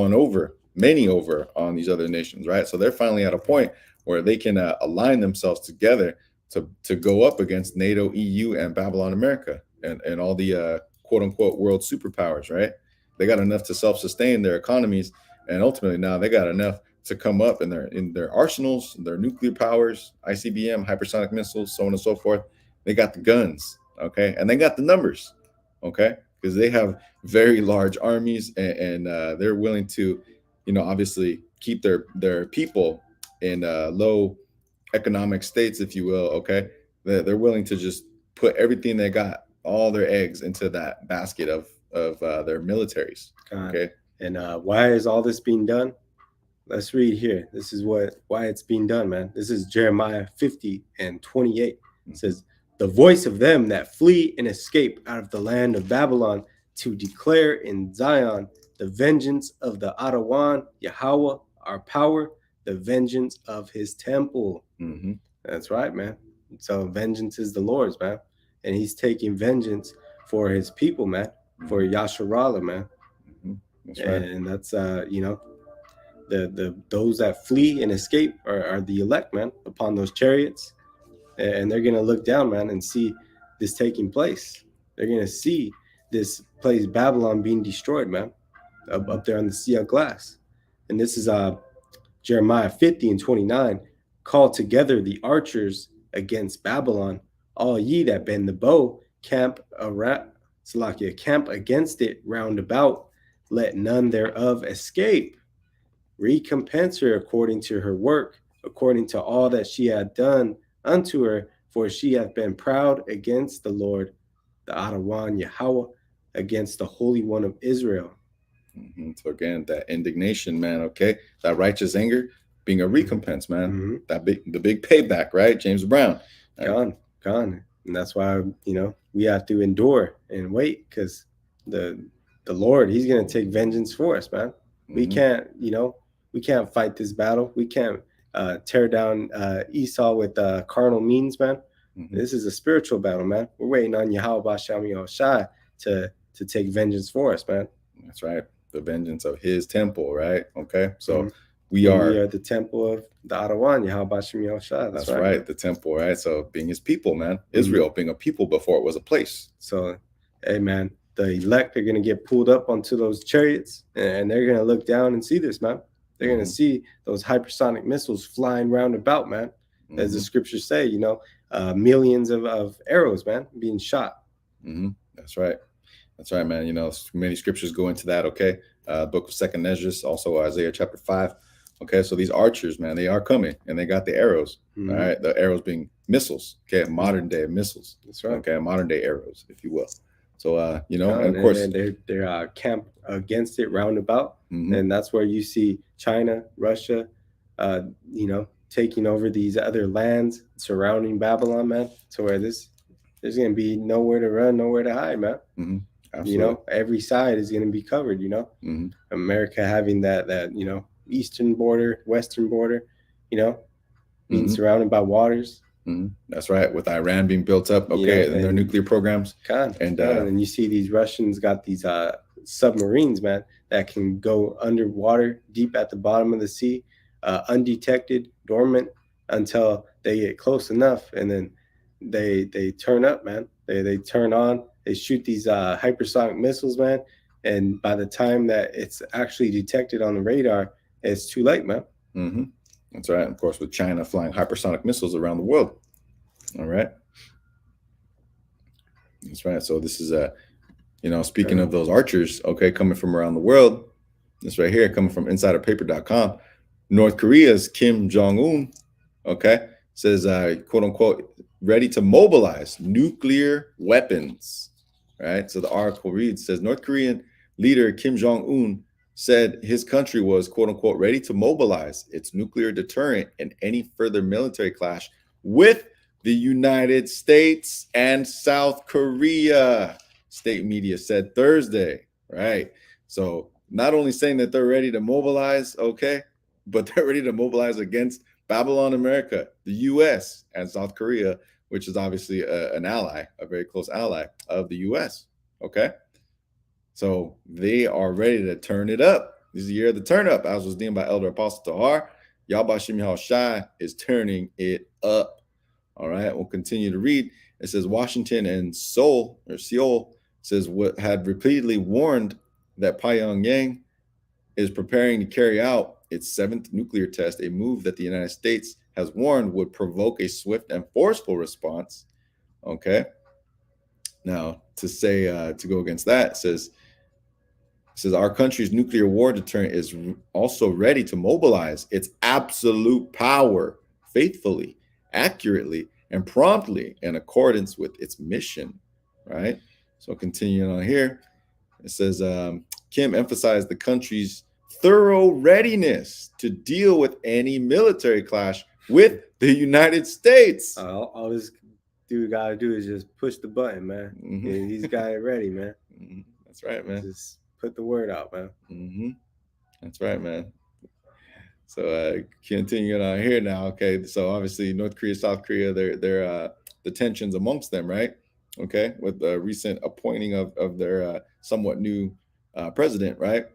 many over on these other nations, right? So they're finally at a point where they can align themselves together to go up against NATO, EU, and Babylon, America, and all the quote unquote world superpowers, right? They got enough to self-sustain their economies, and ultimately now they got enough to come up in their arsenals, their nuclear powers, ICBM, hypersonic missiles, so on and so forth. They got the guns, okay, and they got the numbers, okay, because they have very large armies, and they're willing to, you know, obviously keep their people in low economic states, if you will, okay. They're willing to just put everything they got, all their eggs, into that basket of their militaries, okay. And why is all this being done? Let's read here. This is why it's being done, man. This is Jeremiah 50:28. It says, "The voice of them that flee and escape out of the land of Babylon, to declare in Zion the vengeance of the Adawan, Yahweh, our power, the vengeance of his temple." Mm-hmm. That's right, man. So vengeance is the Lord's, man. And he's taking vengeance for his people, man, for YASHARAHLA, man. Mm-hmm. That's right. And that's, you know, those that flee and escape are the elect, man, upon those chariots. and they're gonna look down, man, and see this taking place. They're gonna see this place Babylon being destroyed, man, up there on the sea of glass. And this is Jeremiah 50:29. Call together the archers against Babylon, all ye that bend the bow, camp around Salakia, camp against it round about, let none thereof escape. Recompense her according to her work, according to all that she had done unto her, for she hath been proud against the Lord, the Adawan Yahawah, against the Holy One of Israel. So again, that indignation, man, okay, that righteous anger being a recompense, man, the big payback, right? James Brown. Gone. And that's why, we have to endure and wait, because the Lord, he's going to take vengeance for us, man. We can't, we can't fight this battle. We can't tear down Esau with carnal means, man. This is a spiritual battle, man. We're waiting on YAHAWASHI to take vengeance for us, man. That's right. The vengeance of his temple, right? Okay. So we are the temple of the Adawan, YAHAWASHI. That's right. The temple, right? So being his people, man. Israel being a people before it was a place. So, hey, man, the elect are going to get pulled up onto those chariots, and they're going to look down and see this, man. They're going to see those hypersonic missiles flying round about, man. As the scriptures say, millions of arrows, man, being shot. That's right. That's right, man. Many scriptures go into that, okay? Book of 2nd Ezra, also Isaiah chapter 5. Okay, so these archers, man, they are coming, and they got the arrows, all right? The arrows being missiles, okay? Modern day missiles. That's right. Okay, modern day arrows, if you will. So, and of course. And they're camp against it roundabout, and that's where you see China, Russia, taking over these other lands surrounding Babylon, man, to where there's going to be nowhere to run, nowhere to hide, man. Absolutely. Every side is going to be covered, America having that eastern border, western border, being surrounded by waters. That's right. With Iran being built up, okay, and their nuclear programs. And you see these Russians got these submarines, man, that can go underwater, deep at the bottom of the sea, undetected, dormant, until they get close enough, and then they turn up, man. They turn on. They shoot these hypersonic missiles, man, and by the time that it's actually detected on the radar, it's too late, man. That's right. Of course, with China flying hypersonic missiles around the world. All right. That's right. So this is speaking of those archers, okay, coming from around the world, this right here, coming from insiderpaper.com, North Korea's Kim Jong-un, okay, says, quote unquote, ready to mobilize nuclear weapons, right? So the article reads, says North Korean leader Kim Jong-un said his country was, quote unquote, ready to mobilize its nuclear deterrent in any further military clash with the United States and South Korea, state media said Thursday, right? So not only saying that they're ready to mobilize, okay, but they're ready to mobilize against Babylon America, the U.S. and South Korea, which is obviously an ally, a very close ally of the U.S., okay? So they are ready to turn it up. This is the year of the turn up, as was deemed by Elder Apostle Tahar. YAHAWASHI is turning it up. All right, we'll continue to read. It says Washington and Seoul says what had repeatedly warned that Pyongyang is preparing to carry out its 7th nuclear test, a move that the United States has warned would provoke a swift and forceful response. Okay. Now, to go against that, says our country's nuclear war deterrent is also ready to mobilize its absolute power faithfully, accurately, and promptly in accordance with its mission, right? So continuing on here, it says Kim emphasized the country's thorough readiness to deal with any military clash with the United States. All this dude got to do is just push the button, man. He's got it ready, man. That's right, man. Just put the word out, man. That's right, man. So continuing on here now, okay. So obviously North Korea, South Korea, they're the tensions amongst them, right? Okay, with the recent appointing of their somewhat new president, right?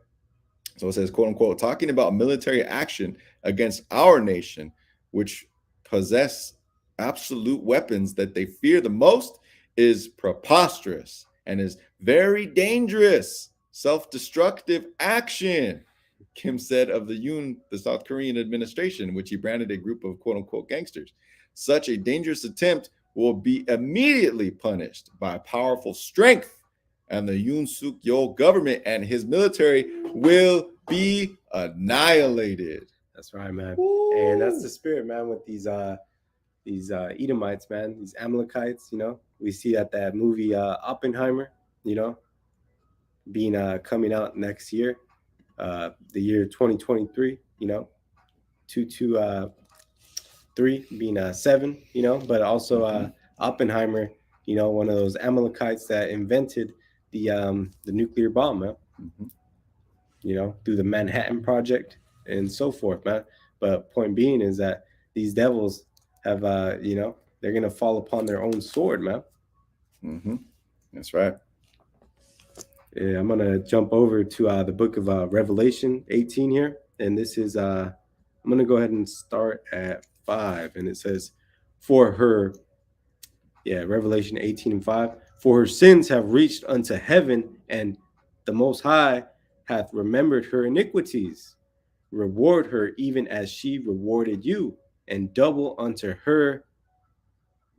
So it says, quote unquote, talking about military action against our nation, which possess absolute weapons that they fear the most is preposterous and is very dangerous, self-destructive action, Kim said of the South Korean administration, which he branded a group of quote-unquote gangsters. Such a dangerous attempt will be immediately punished by powerful strength, and the Yoon Suk Yeol government and his military will be annihilated. That's right, man. Woo. And that's the spirit, man, with these Edomites, man, these Amalekites. You know, we see that movie Oppenheimer, you know, being coming out next year, the year 2023. You know, 223 being 7. You know, but also Oppenheimer. You know, one of those Amalekites that invented the nuclear bomb, man. You know, through the Manhattan Project and so forth, man. But point being is that these devils have, you know, they're gonna fall upon their own sword, man. That's right. Yeah, I'm gonna jump over to the book of Revelation 18 here, and this is I'm gonna go ahead and start at 5, and it says, "For her," Revelation 18:5, "for her sins have reached unto heaven, and the Most High hath remembered her iniquities. Reward her even as she rewarded you, and double unto her,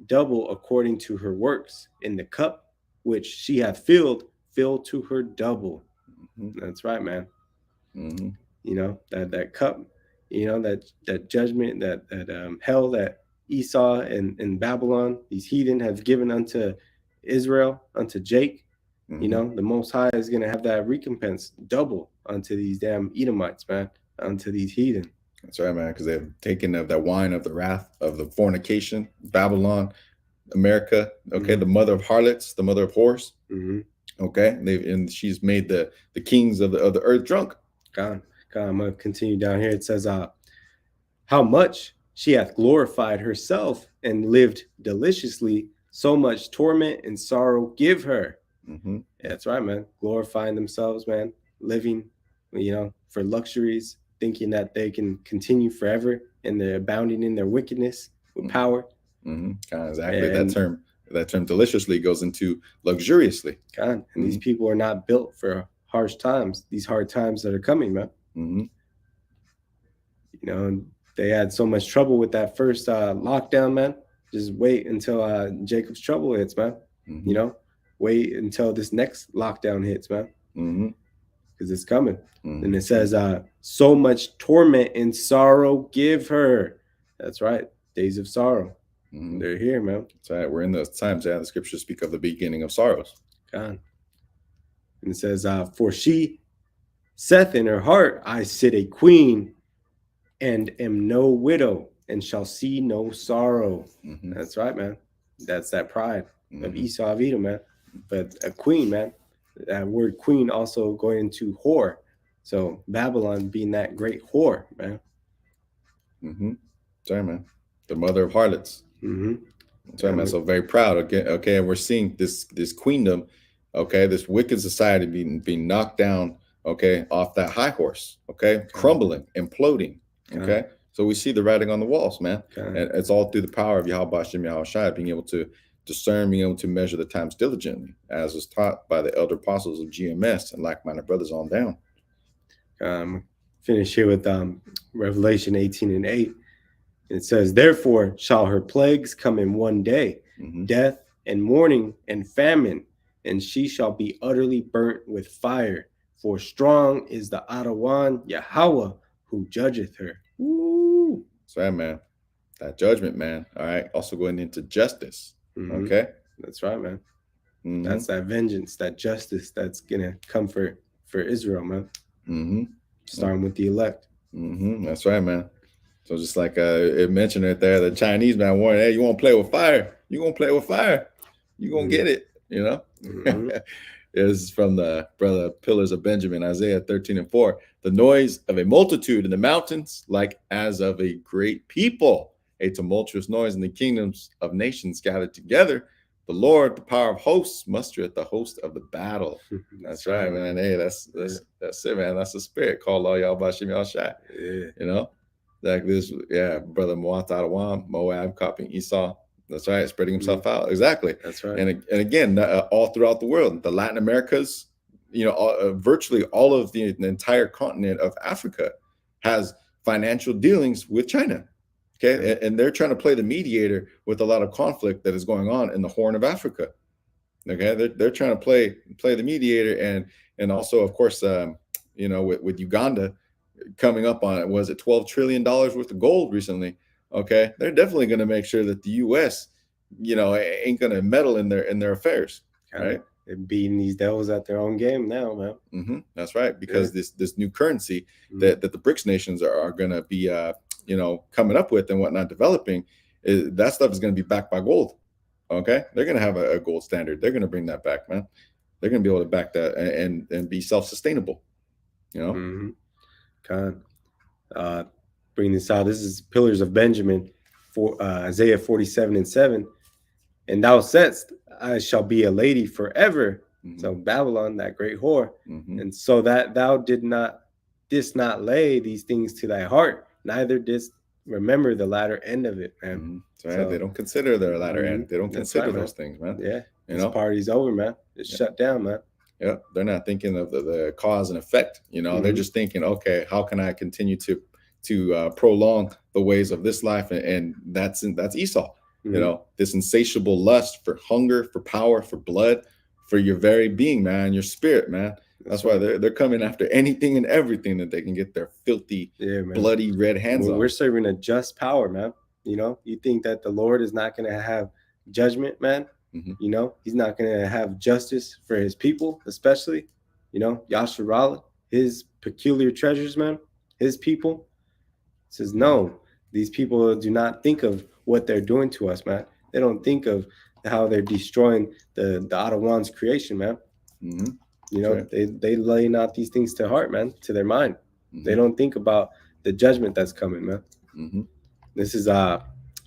double according to her works. In the cup which she hath filled, fill to her double." That's right, man. You know, that cup, you know, that judgment, that hell that Esau and Babylon, these heathen, have given unto Israel, unto Jake. You know, the Most High is going to have that recompense double unto these damn Edomites, man, unto these heathen. That's right, man, because they've taken of that wine of the wrath of the fornication, Babylon, America, okay, the mother of harlots, the mother of whores, okay, and she's made the kings of the earth drunk. God, I'm going to continue down here. It says, "How much she hath glorified herself and lived deliciously, so much torment and sorrow give her." Yeah, that's right, man. Glorifying themselves, man. Living, you know, for luxuries, thinking that they can continue forever, and they're abounding in their wickedness with power. Exactly. And that term deliciously goes into luxuriously. God, and these people are not built for harsh times. These hard times that are coming, man. You know, they had so much trouble with that first lockdown, man. Just wait until Jacob's trouble hits, man. You know, wait until this next lockdown hits, man, because it's coming. And it says, "So much torment and sorrow give her." That's right, days of sorrow. They're here, man. That's right. We're in those times. Yeah, the scriptures speak of the beginning of sorrows. God. And it says, "For she saith in her heart, I sit a queen, and am no widow, and shall see no sorrow." That's right, man. That's that pride of Esau of Edom, man. But a queen, man. That word queen also going into whore. So Babylon being that great whore, man. Sorry, man. The mother of harlots. Sorry, man. So very proud. Okay, and we're seeing this queendom, okay, this wicked society being knocked down, okay, off that high horse, okay, crumbling, imploding, okay. So we see the writing on the walls, man. And it's all through the power of YAHAWASHI, being able to discern, being able to measure the times diligently, as was taught by the elder apostles of GMS and like-minded brothers on down. Finish here with Revelation 18:8. It says, "Therefore shall her plagues come in one day, death and mourning and famine, and she shall be utterly burnt with fire. For strong is the Adawan Yahawah who judgeth her." Woo! That's right, man. That judgment, man. All right. Also going into justice. Okay. That's right, man. That's that vengeance, that justice that's gonna come for Israel, man. Starting with the elect. That's right, man. So just like it mentioned right there, the Chinese man warning, "Hey, you want to play with fire? You gonna play with fire? You gonna get it?" You know. This is from the brother Pillars of Benjamin, Isaiah 13:4. "The noise of a multitude in the mountains, like as of a great people, a tumultuous noise in the kingdoms of nations gathered together. The Lord, the power of hosts, mustereth the host of the battle." That's right, man. Hey, that's it, man. That's the spirit called YAHAWASHI. You know, Like this, yeah, brother Moab copying Esau. That's right, spreading himself out. Exactly. That's right. And again, all throughout the world, the Latin Americas, virtually all of the entire continent of Africa has financial dealings with China. Okay, Yeah. and they're trying to play the mediator with a lot of conflict that is going on in the Horn of Africa. Okay, they're trying to play the mediator, and also, of course, with Uganda coming up on it, was it $12 trillion worth of gold recently? Okay, they're definitely going to make sure that the U.S. ain't going to meddle in their affairs, right? They're beating these devils at their own game now, man. That's right, because this new currency that the BRICS nations are going to be coming up with and whatnot, developing, that stuff is going to be backed by gold. Okay, they're going to have a gold standard. They're going to bring that back, man. They're going to be able to back that and be self-sustainable. Bring this out. This is Pillars of Benjamin, for Isaiah 47:7. And thou saidst, I shall be a lady forever. So Babylon, that great whore. And so that thou didst not lay these things to thy heart, neither didst remember the latter end of it, man. So they don't consider their latter end. They don't consider those things, man. Yeah, this party's over, man. It's shut down, man. Yeah, they're not thinking of the cause and effect. They're just thinking, okay, how can I continue to prolong the ways of this life? And that's Esau. This insatiable lust for hunger, for power, for blood, for your very being, man, your spirit, man. That's why they're coming after anything and everything that they can get their filthy, bloody red hands on. We're serving a just power, man. You think that the Lord is not going to have judgment, man? He's not going to have justice for his people, especially, YASHARAHLA, his peculiar treasures, man, his people. Says, no, these people do not think of what they're doing to us, man. They don't think of how they're destroying the Adawan's creation, man. They lay not these things to heart, man, to their mind. They don't think about the judgment that's coming, man. This is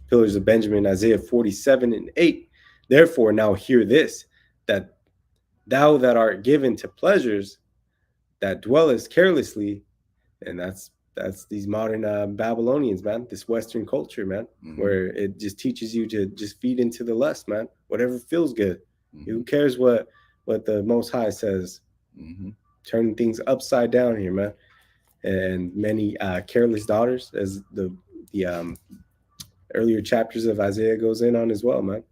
Pillars of Benjamin, Isaiah 47:8. Therefore, now hear this, that thou that art given to pleasures, that dwellest carelessly, and that's these modern Babylonians, man, this Western culture, man, where it just teaches you to just feed into the lust, man, whatever feels good. Who cares what the Most High says? Turning things upside down here, man. And many careless daughters, as the earlier chapters of Isaiah goes in on as well, man.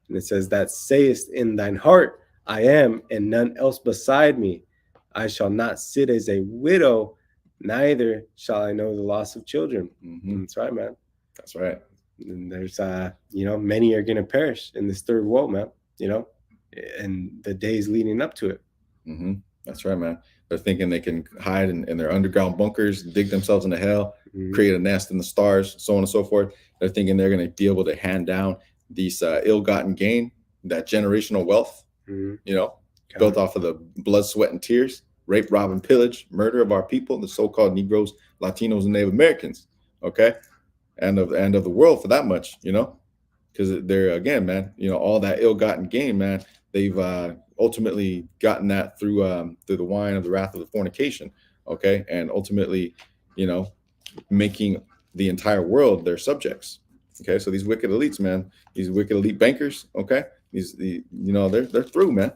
And it says, that sayest in thine heart, I am, and none else beside me. I shall not sit as a widow, neither shall I know the loss of children. That's right, man. That's right. And there's many are going to perish in this third woe, man, and the days leading up to it. That's right, man. They're thinking they can hide in their underground bunkers, dig themselves into hell, create a nest in the stars, so on and so forth. They're thinking they're going to be able to hand down these ill-gotten gain, that generational wealth, built off of the blood, sweat, and tears, rape, rob, and pillage, murder of our people, the so-called Negroes, Latinos, and Native Americans, and of the world for that much, because they're, again, man, all that ill-gotten gain, man, they've ultimately gotten that through the wine of the wrath of the fornication, and ultimately, making the entire world their subjects. So these wicked elites, man, these wicked elite bankers, they're through, man.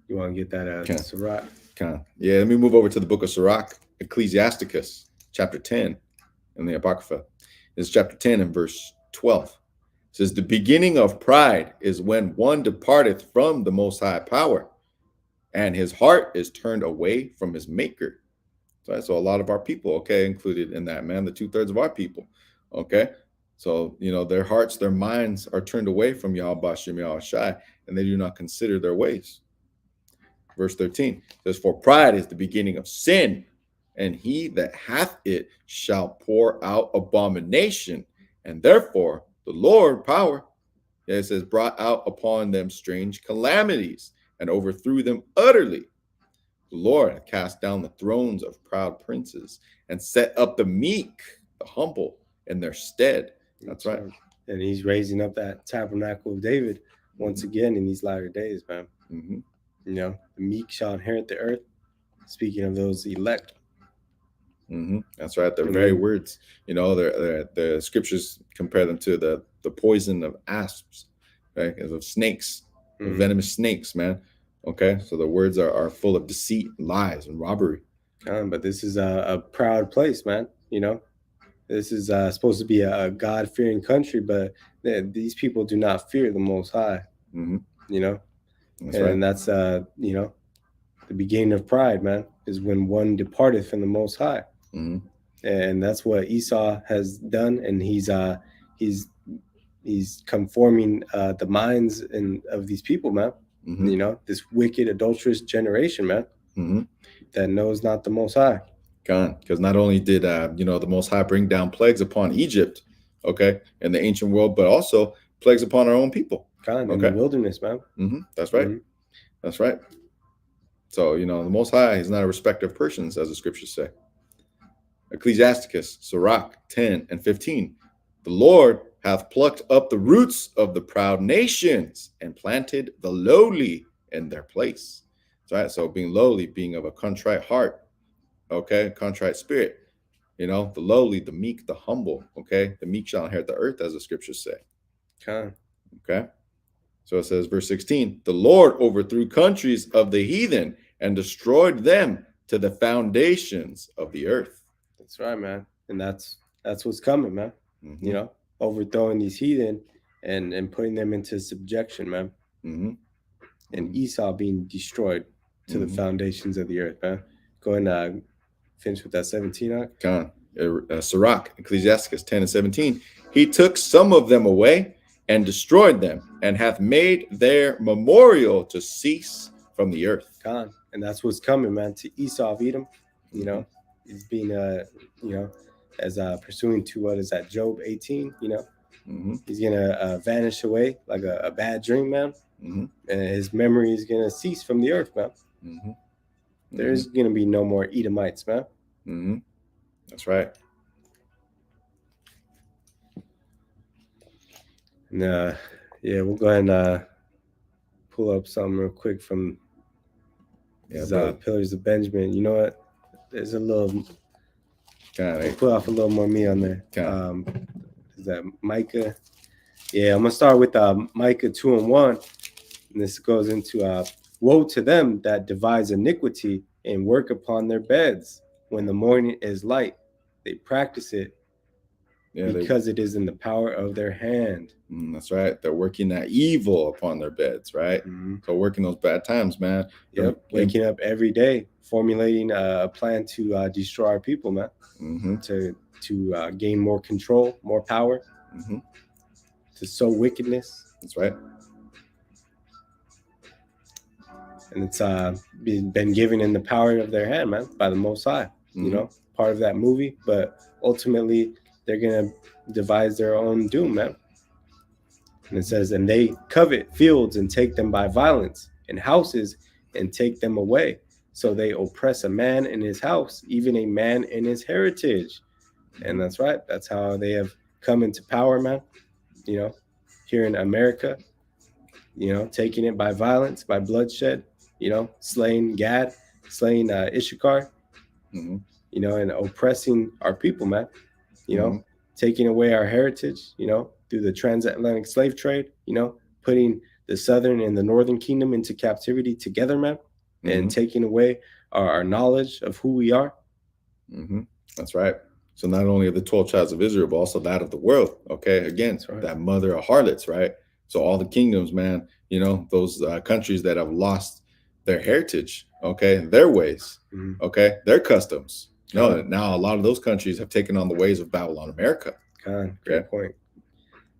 You want to get that Sirach? Yeah, let me move over to the book of Sirach, Ecclesiasticus, chapter 10 in the Apocrypha. This is chapter 10 and verse 12. It says, the beginning of pride is when one departeth from the Most High power, and his heart is turned away from his maker. So a lot of our people, included in that, man, the 2/3 of our people, So, their hearts, their minds are turned away from YAHAWASHI, and they do not consider their ways. Verse 13 says, for pride is the beginning of sin, and he that hath it shall pour out abomination, and therefore the Lord power, it says, brought out upon them strange calamities, and overthrew them utterly. The Lord hath cast down the thrones of proud princes, and set up the meek, the humble, in their stead. That's right. And he's raising up that tabernacle of David once again in these latter days, man. Mm-hmm. You know, the meek shall inherit the earth. Speaking of those elect. Mm-hmm. That's right. The very words, you know, the scriptures compare them to the poison of asps, right? Of snakes, of venomous snakes, man. Okay, so the words are full of deceit, lies, and robbery. But this is a proud place, man. You know, this is supposed to be a God-fearing country, but these people do not fear the Most High. Mm-hmm. You know, That's and right. that's you know, the beginning of pride, man, is when one departeth from the Most High. Mm-hmm. And that's what Esau has done, and he's conforming the minds of these people, man. Mm-hmm. You know, this wicked, adulterous generation, man, Mm-hmm. that knows not the Most High. Gone, because not only did you know, the Most High bring down plagues upon Egypt, okay, in the ancient world, but also plagues upon our own people. God, in the wilderness, man. Mm-hmm. That's right. Mm-hmm. That's right. So, you know, the Most High is not a respecter of persons, as the scriptures say. Ecclesiasticus, Sirach 10 and 15. The Lord hath plucked up the roots of the proud nations and planted the lowly in their place. That's right. So being lowly, being of a contrite heart, okay, contrite spirit, you know, the lowly, the meek, the humble, okay, the meek shall inherit the earth, as the scriptures say. Okay. So it says, verse 16, the Lord overthrew countries of the heathen and destroyed them to the foundations of the earth. That's right, man. And that's what's coming, man. Mm-hmm. You know, overthrowing these heathen and putting them into subjection, man. Mm-hmm. And Esau being destroyed to the foundations of the earth, man. Go and finish with that 17. Sirach, Ecclesiasticus 10 and 17. He took some of them away and destroyed them, and hath made their memorial to cease from the earth. God, and that's what's coming, man. To Esau of Edom, you know, he's being you know, as pursuing to what is that, Job 18, you know, he's gonna vanish away like a bad dream, man. And his memory is gonna cease from the earth, man. There's gonna be no more Edomites, man. That's right. And yeah, we'll go ahead and pull up something real quick from these Pillars of Benjamin. You know what? There's a little. Put off a little more meat on there. Is that Micah? Yeah, I'm gonna start with Micah 2 and 1, and this goes into woe to them that devise iniquity and work upon their beds when the morning is light. They practice it because it is in the power of their hand. That's right. They're working that evil upon their beds, right? So working those bad times, man. Yep. Waking up every day, formulating a plan to destroy our people, man. To gain more control, more power, to sow wickedness. That's right. And it's been given in the power of their hand, man, by the Most High. You know, part of that movie, but ultimately they're gonna devise their own doom, man. And it says, and they covet fields and take them by violence, and houses and take them away. So they oppress a man in his house, even a man in his heritage. And that's right. That's how they have come into power, man. You know, here in America, you know, taking it by violence, by bloodshed, you know, slaying Gad, slaying Issachar, you know, and oppressing our people, man. You know, taking away our heritage, you know, through the transatlantic slave trade, you know, putting the southern and the northern kingdom into captivity together, man, and taking away our knowledge of who we are. That's right. So not only of the 12 tribes of Israel, but also that of the world. Okay, again, that mother of harlots, right? So all the kingdoms, man, you know, those countries that have lost their heritage, okay, their ways, okay, their customs. No, now a lot of those countries have taken on the ways of Babylon, America. Great point.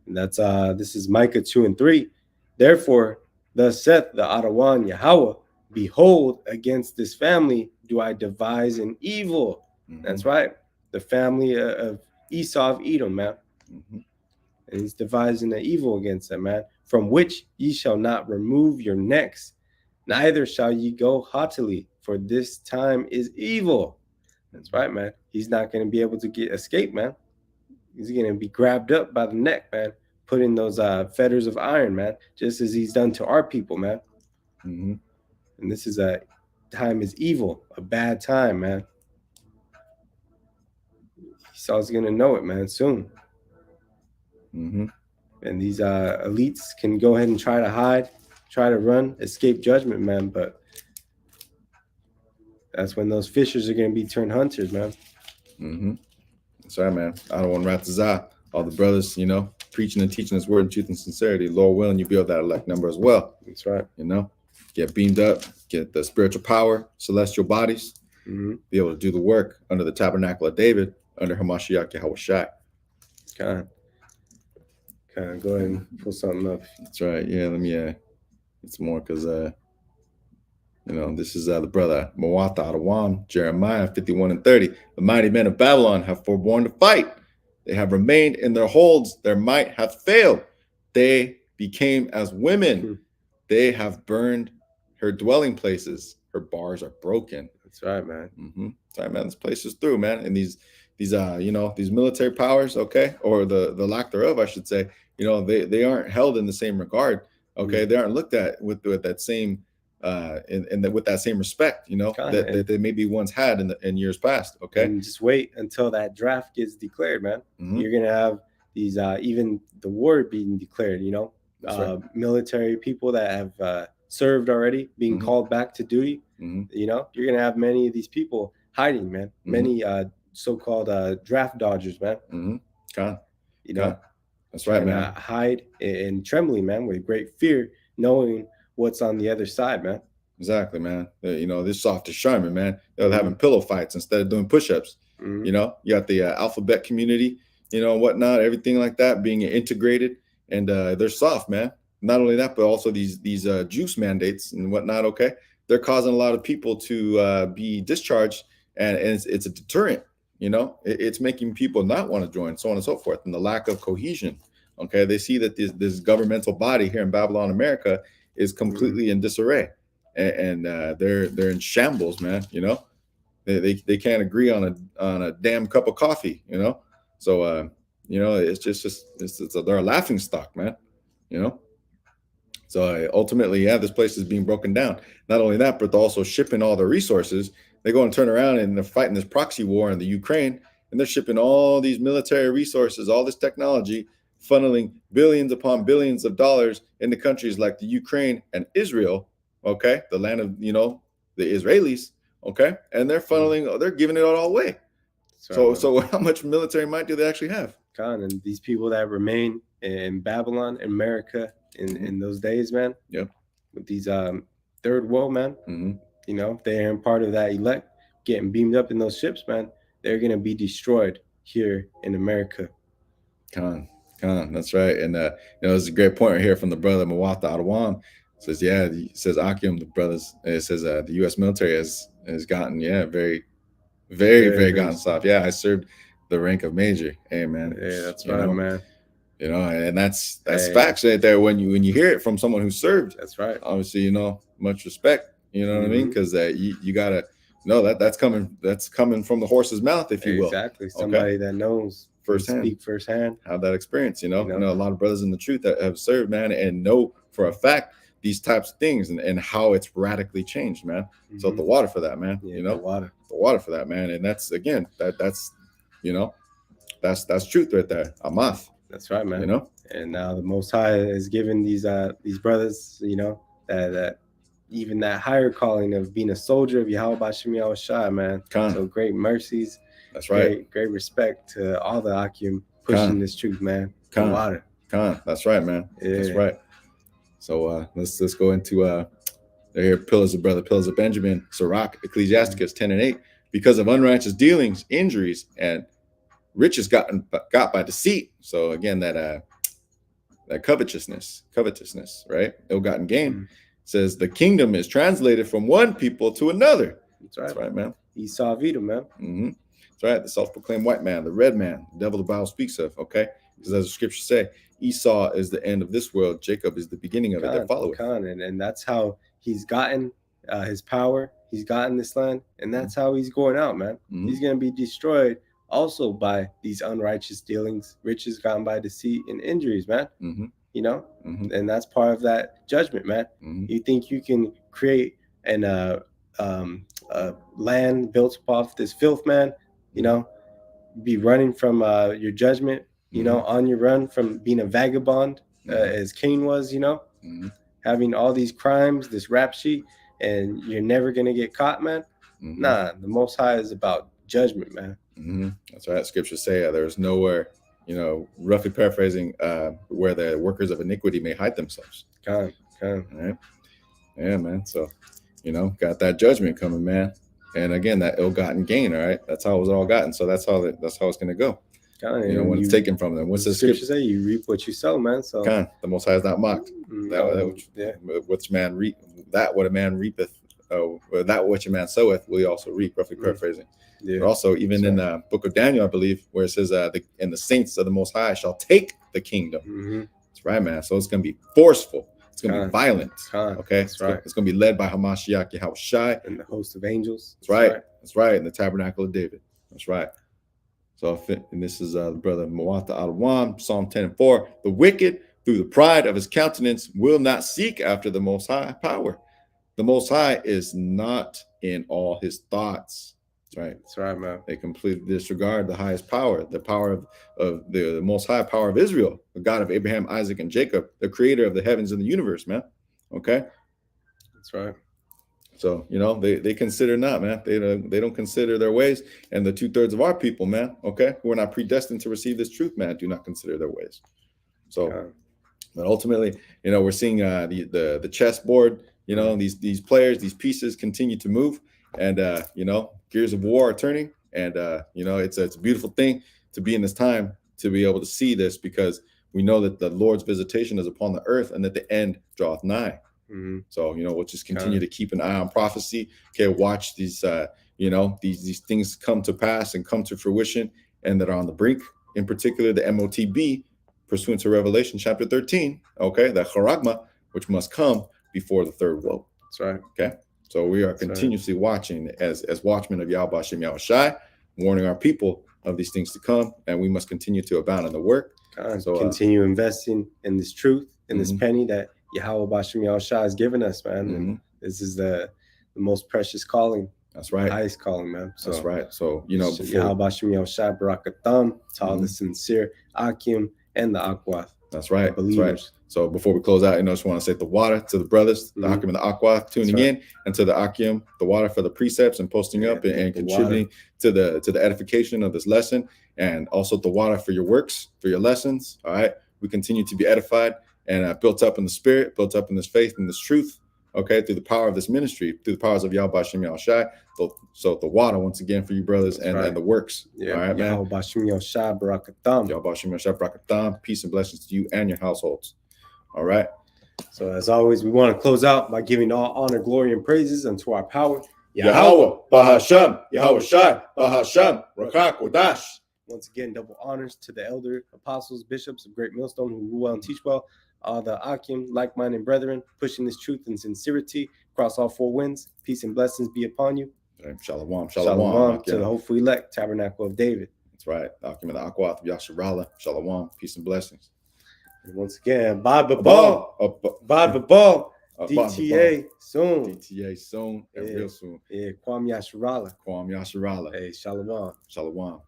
And that's this is Micah 2 and 3. Therefore, thus saith the Adawan Yahawah, behold, against this family do I devise an evil. That's right. The family of Esau of Edom, man. And he's devising an evil against them, man, from which ye shall not remove your necks, neither shall ye go haughtily, for this time is evil. That's right, man. He's not going to be able to escape, man. He's going to be grabbed up by the neck, man, put in those fetters of iron, man, just as he's done to our people, man. Mm-hmm. And this is a time is evil, a bad time, man. Esau's gonna know it, man, soon. Mm-hmm. And these elites can go ahead and try to hide, try to run, escape judgment, man. But that's when those fishers are gonna be turned hunters, man. Mm-hmm. That's right, man. I don't want to RAWCHAA. All the brothers, you know, preaching and teaching His word in truth and sincerity. Lord willing, you build that elect number as well. That's right. You know, get beamed up, get the spiritual power, celestial bodies, be able to do the work under the tabernacle of David, under Hamashiach YAHAWASHI. Kind of go ahead and pull something up. That's right. Yeah, let me it's more because you know, this is the brother Mawatha out of Wam, Jeremiah 51:30. The mighty men of Babylon have forborne to fight. They have remained in their holds. Their might hath failed. They became as women. They have burned her dwelling places. Her bars are broken. That's right, man. That's right, man. This place is through, man. And these you know, these military powers, okay, or the lack thereof, I should say, you know, they aren't held in the same regard. Okay, they aren't looked at with that same with that same respect, you know, that they maybe once had in years past. Okay, and just wait until that draft gets declared, man. You're gonna have these even the war being declared, you know, military people that have served already being called back to duty. You know, you're gonna have many of these people hiding, man. Many so-called draft dodgers, man. You know, that's right, man. Hide and trembling, man, with great fear, knowing what's on the other side, man. Exactly, man. You know, this soft as Sherman, man. They're having pillow fights instead of doing push-ups. You know, you got the alphabet community, you know, whatnot, everything like that being integrated, and they're soft, man. Not only that, but also these juice mandates and whatnot. Okay, they're causing a lot of people to be discharged, and it's a deterrent. You know, it's making people not want to join, so on and so forth, and the lack of cohesion. Okay, they see that this governmental body here in Babylon, America, is completely in disarray, and they're in shambles, man. You know, they can't agree on a damn cup of coffee. You know, so you know, it's they're a laughing stock, man. You know, so ultimately, yeah, this place is being broken down. Not only that, but also shipping all the resources. They go and turn around and they're fighting this proxy war in the Ukraine, and they're shipping all these military resources, all this technology, funneling billions upon billions of dollars into countries like the Ukraine and Israel, okay, the land of, you know, the Israelis, okay, and they're funneling, they're giving it all away. So how much military might do they actually have? And these people that remain in Babylon, America, in those days, man, with these third world, man, you know, they aren't part of that elect getting beamed up in those ships, man. They're gonna be destroyed here in America. That's right. And you know, there's a great point right here from the brother Mawatha out of Wam. Says, yeah, he says Akim, the brothers, it says the US military has gotten, very gotten soft. Yeah, I served the rank of major. Hey, man. Yeah, that's right, man. You know, and that's facts right there when you hear it from someone who served. That's right. Obviously, you know, much respect. You know what I mean? Because you gotta know that's coming from the horse's mouth, if you will. Exactly. Somebody that knows speak firsthand, have that experience. You know, a lot of brothers in the truth that have served, man, and know for a fact these types of things and how it's radically changed, man. So the water for that, man. You know, the water for that, man. And that's again that's you know, that's truth right there. Amath. That's right, man. You know, and now the Most High has given these brothers, you know, that even that higher calling of being a soldier of YAHAWASHI, man. So great mercies. That's right. Great respect to all the Akim pushing this truth, man. Water. That's right, man. Yeah. That's right. So let's go into here, pillars of Benjamin, Sirach, Ecclesiasticus 10:8. Because of unrighteous dealings, injuries, and riches got by deceit. So again, that covetousness, right? Ill-gotten gain. Says the kingdom is translated from one people to another. That's right, man. Esau Vita, man. That's right. The self-proclaimed white man, the red man, the devil the Bible speaks of. Okay, because as the scriptures say, Esau is the end of this world. Jacob is the beginning of it. That follow it. And that's how he's gotten his power. He's gotten this land, and that's how he's going out, man. He's going to be destroyed also by these unrighteous dealings, riches gotten by deceit and injuries, man. Mm-hmm. You know, Mm-hmm. and that's part of that judgment, man. Mm-hmm. You think you can create an land built off this filth, man? You know, be running from your judgment. You know, on your run from being a vagabond, as Cain was. You know, having all these crimes, this rap sheet, and you're never gonna get caught, man. Nah, the Most High is about judgment, man. That's right. Scriptures say there's nowhere, you know, roughly paraphrasing, where the workers of iniquity may hide themselves. Come. All right. Yeah, man. So, you know, got that judgment coming, man. And again, that ill-gotten gain. All right, that's how it was all gotten. So that's how it's gonna go. You know, when it's taken from them. What's the scripture say? You reap what you sow, man. So the Most High is not mocked. What a man reapeth, that which a man soweth, will he also reap. Roughly paraphrasing. Yeah. But also, even in the book of Daniel, I believe, where it says, "And the saints of the Most High shall take the kingdom." That's right, man. So it's gonna be forceful. It's gonna be violent. Okay, that's right. It's gonna be led by Hamashiach YAHAWASHI and the host of angels. That's right. That's right. In the tabernacle of David. That's right. So, and this is brother Muwatta Al-Wam, Psalm 10:4. The wicked, through the pride of his countenance, will not seek after the Most High power. The Most High is not in all his thoughts. That's right. That's right, man. They completely disregard the highest power, the power of the Most High power of Israel, the God of Abraham, Isaac, and Jacob, the creator of the heavens and the universe, man. Okay? That's right. So, you know, they consider not, man. They don't consider their ways. And the 2/3 of our people, man, okay, who are not predestined to receive this truth, man, do not consider their ways. So, but ultimately, you know, we're seeing the chessboard, you know, these players, these pieces continue to move, and you know, gears of war are turning, and you know, it's a beautiful thing to be in this time, to be able to see this, because we know that the Lord's visitation is upon the earth, and that the end draweth nigh. So, you know, we'll just continue to keep an eye on prophecy. Okay, watch these you know, these things come to pass and come to fruition, and that are on the brink. In particular, the MOTB, pursuant to Revelation chapter 13. Okay, the charagma, which must come before the third woe. That's right. Okay, so we are continuously watching as watchmen of Yahweh Shem Yahawashi, warning our people of these things to come, and we must continue to abound in the work. So continue investing in this truth, in this penny that Yahweh Shem Yahawashi has given us, man. And this is the most precious calling. That's right. The highest calling, man. So, that's right. So, you know, Yahweh Shem Yahawashi Barakatam to all the sincere Akim and the Akwath. That's right. That's right. So before we close out, you know, I just want to say the water to the brothers, the Akim and the Akwath tuning in, and to the Akim, the water for the precepts and posting up and contributing to the edification of this lesson, and also the water for your works, for your lessons. All right. We continue to be edified and built up in the spirit, built up in this faith and this truth. Okay, through the power of this ministry, through the powers of Yahweh Shem Yahawashi. So the water, once again, for you brothers, and the works. Yeah. All right, man. Yahweh Shem Yahawashi Barakatam. Yahweh Shem Yahawashi Barakatam. Peace and blessings to you and your households. All right. So as always, we want to close out by giving all honor, glory, and praises unto our power, Yahweh, Bahasham, Yahawashi, Bahasham, Rakak, Wadash. Once again, double honors to the elder apostles, bishops of Great Millstone who rule well and teach well. All the Akim, like-minded brethren, pushing this truth and sincerity across all four winds. Peace and blessings be upon you. Shalom, shalom to the hopeful elect, tabernacle of David. That's right. Akim and the Akwath of YASHARAHLA. Shalom, peace and blessings. And once again, Baba DTA soon. DTA soon and real soon. Yeah, Kwam YASHARAHLA. Kwam YASHARAHLA. Hey, shalom. Shalom.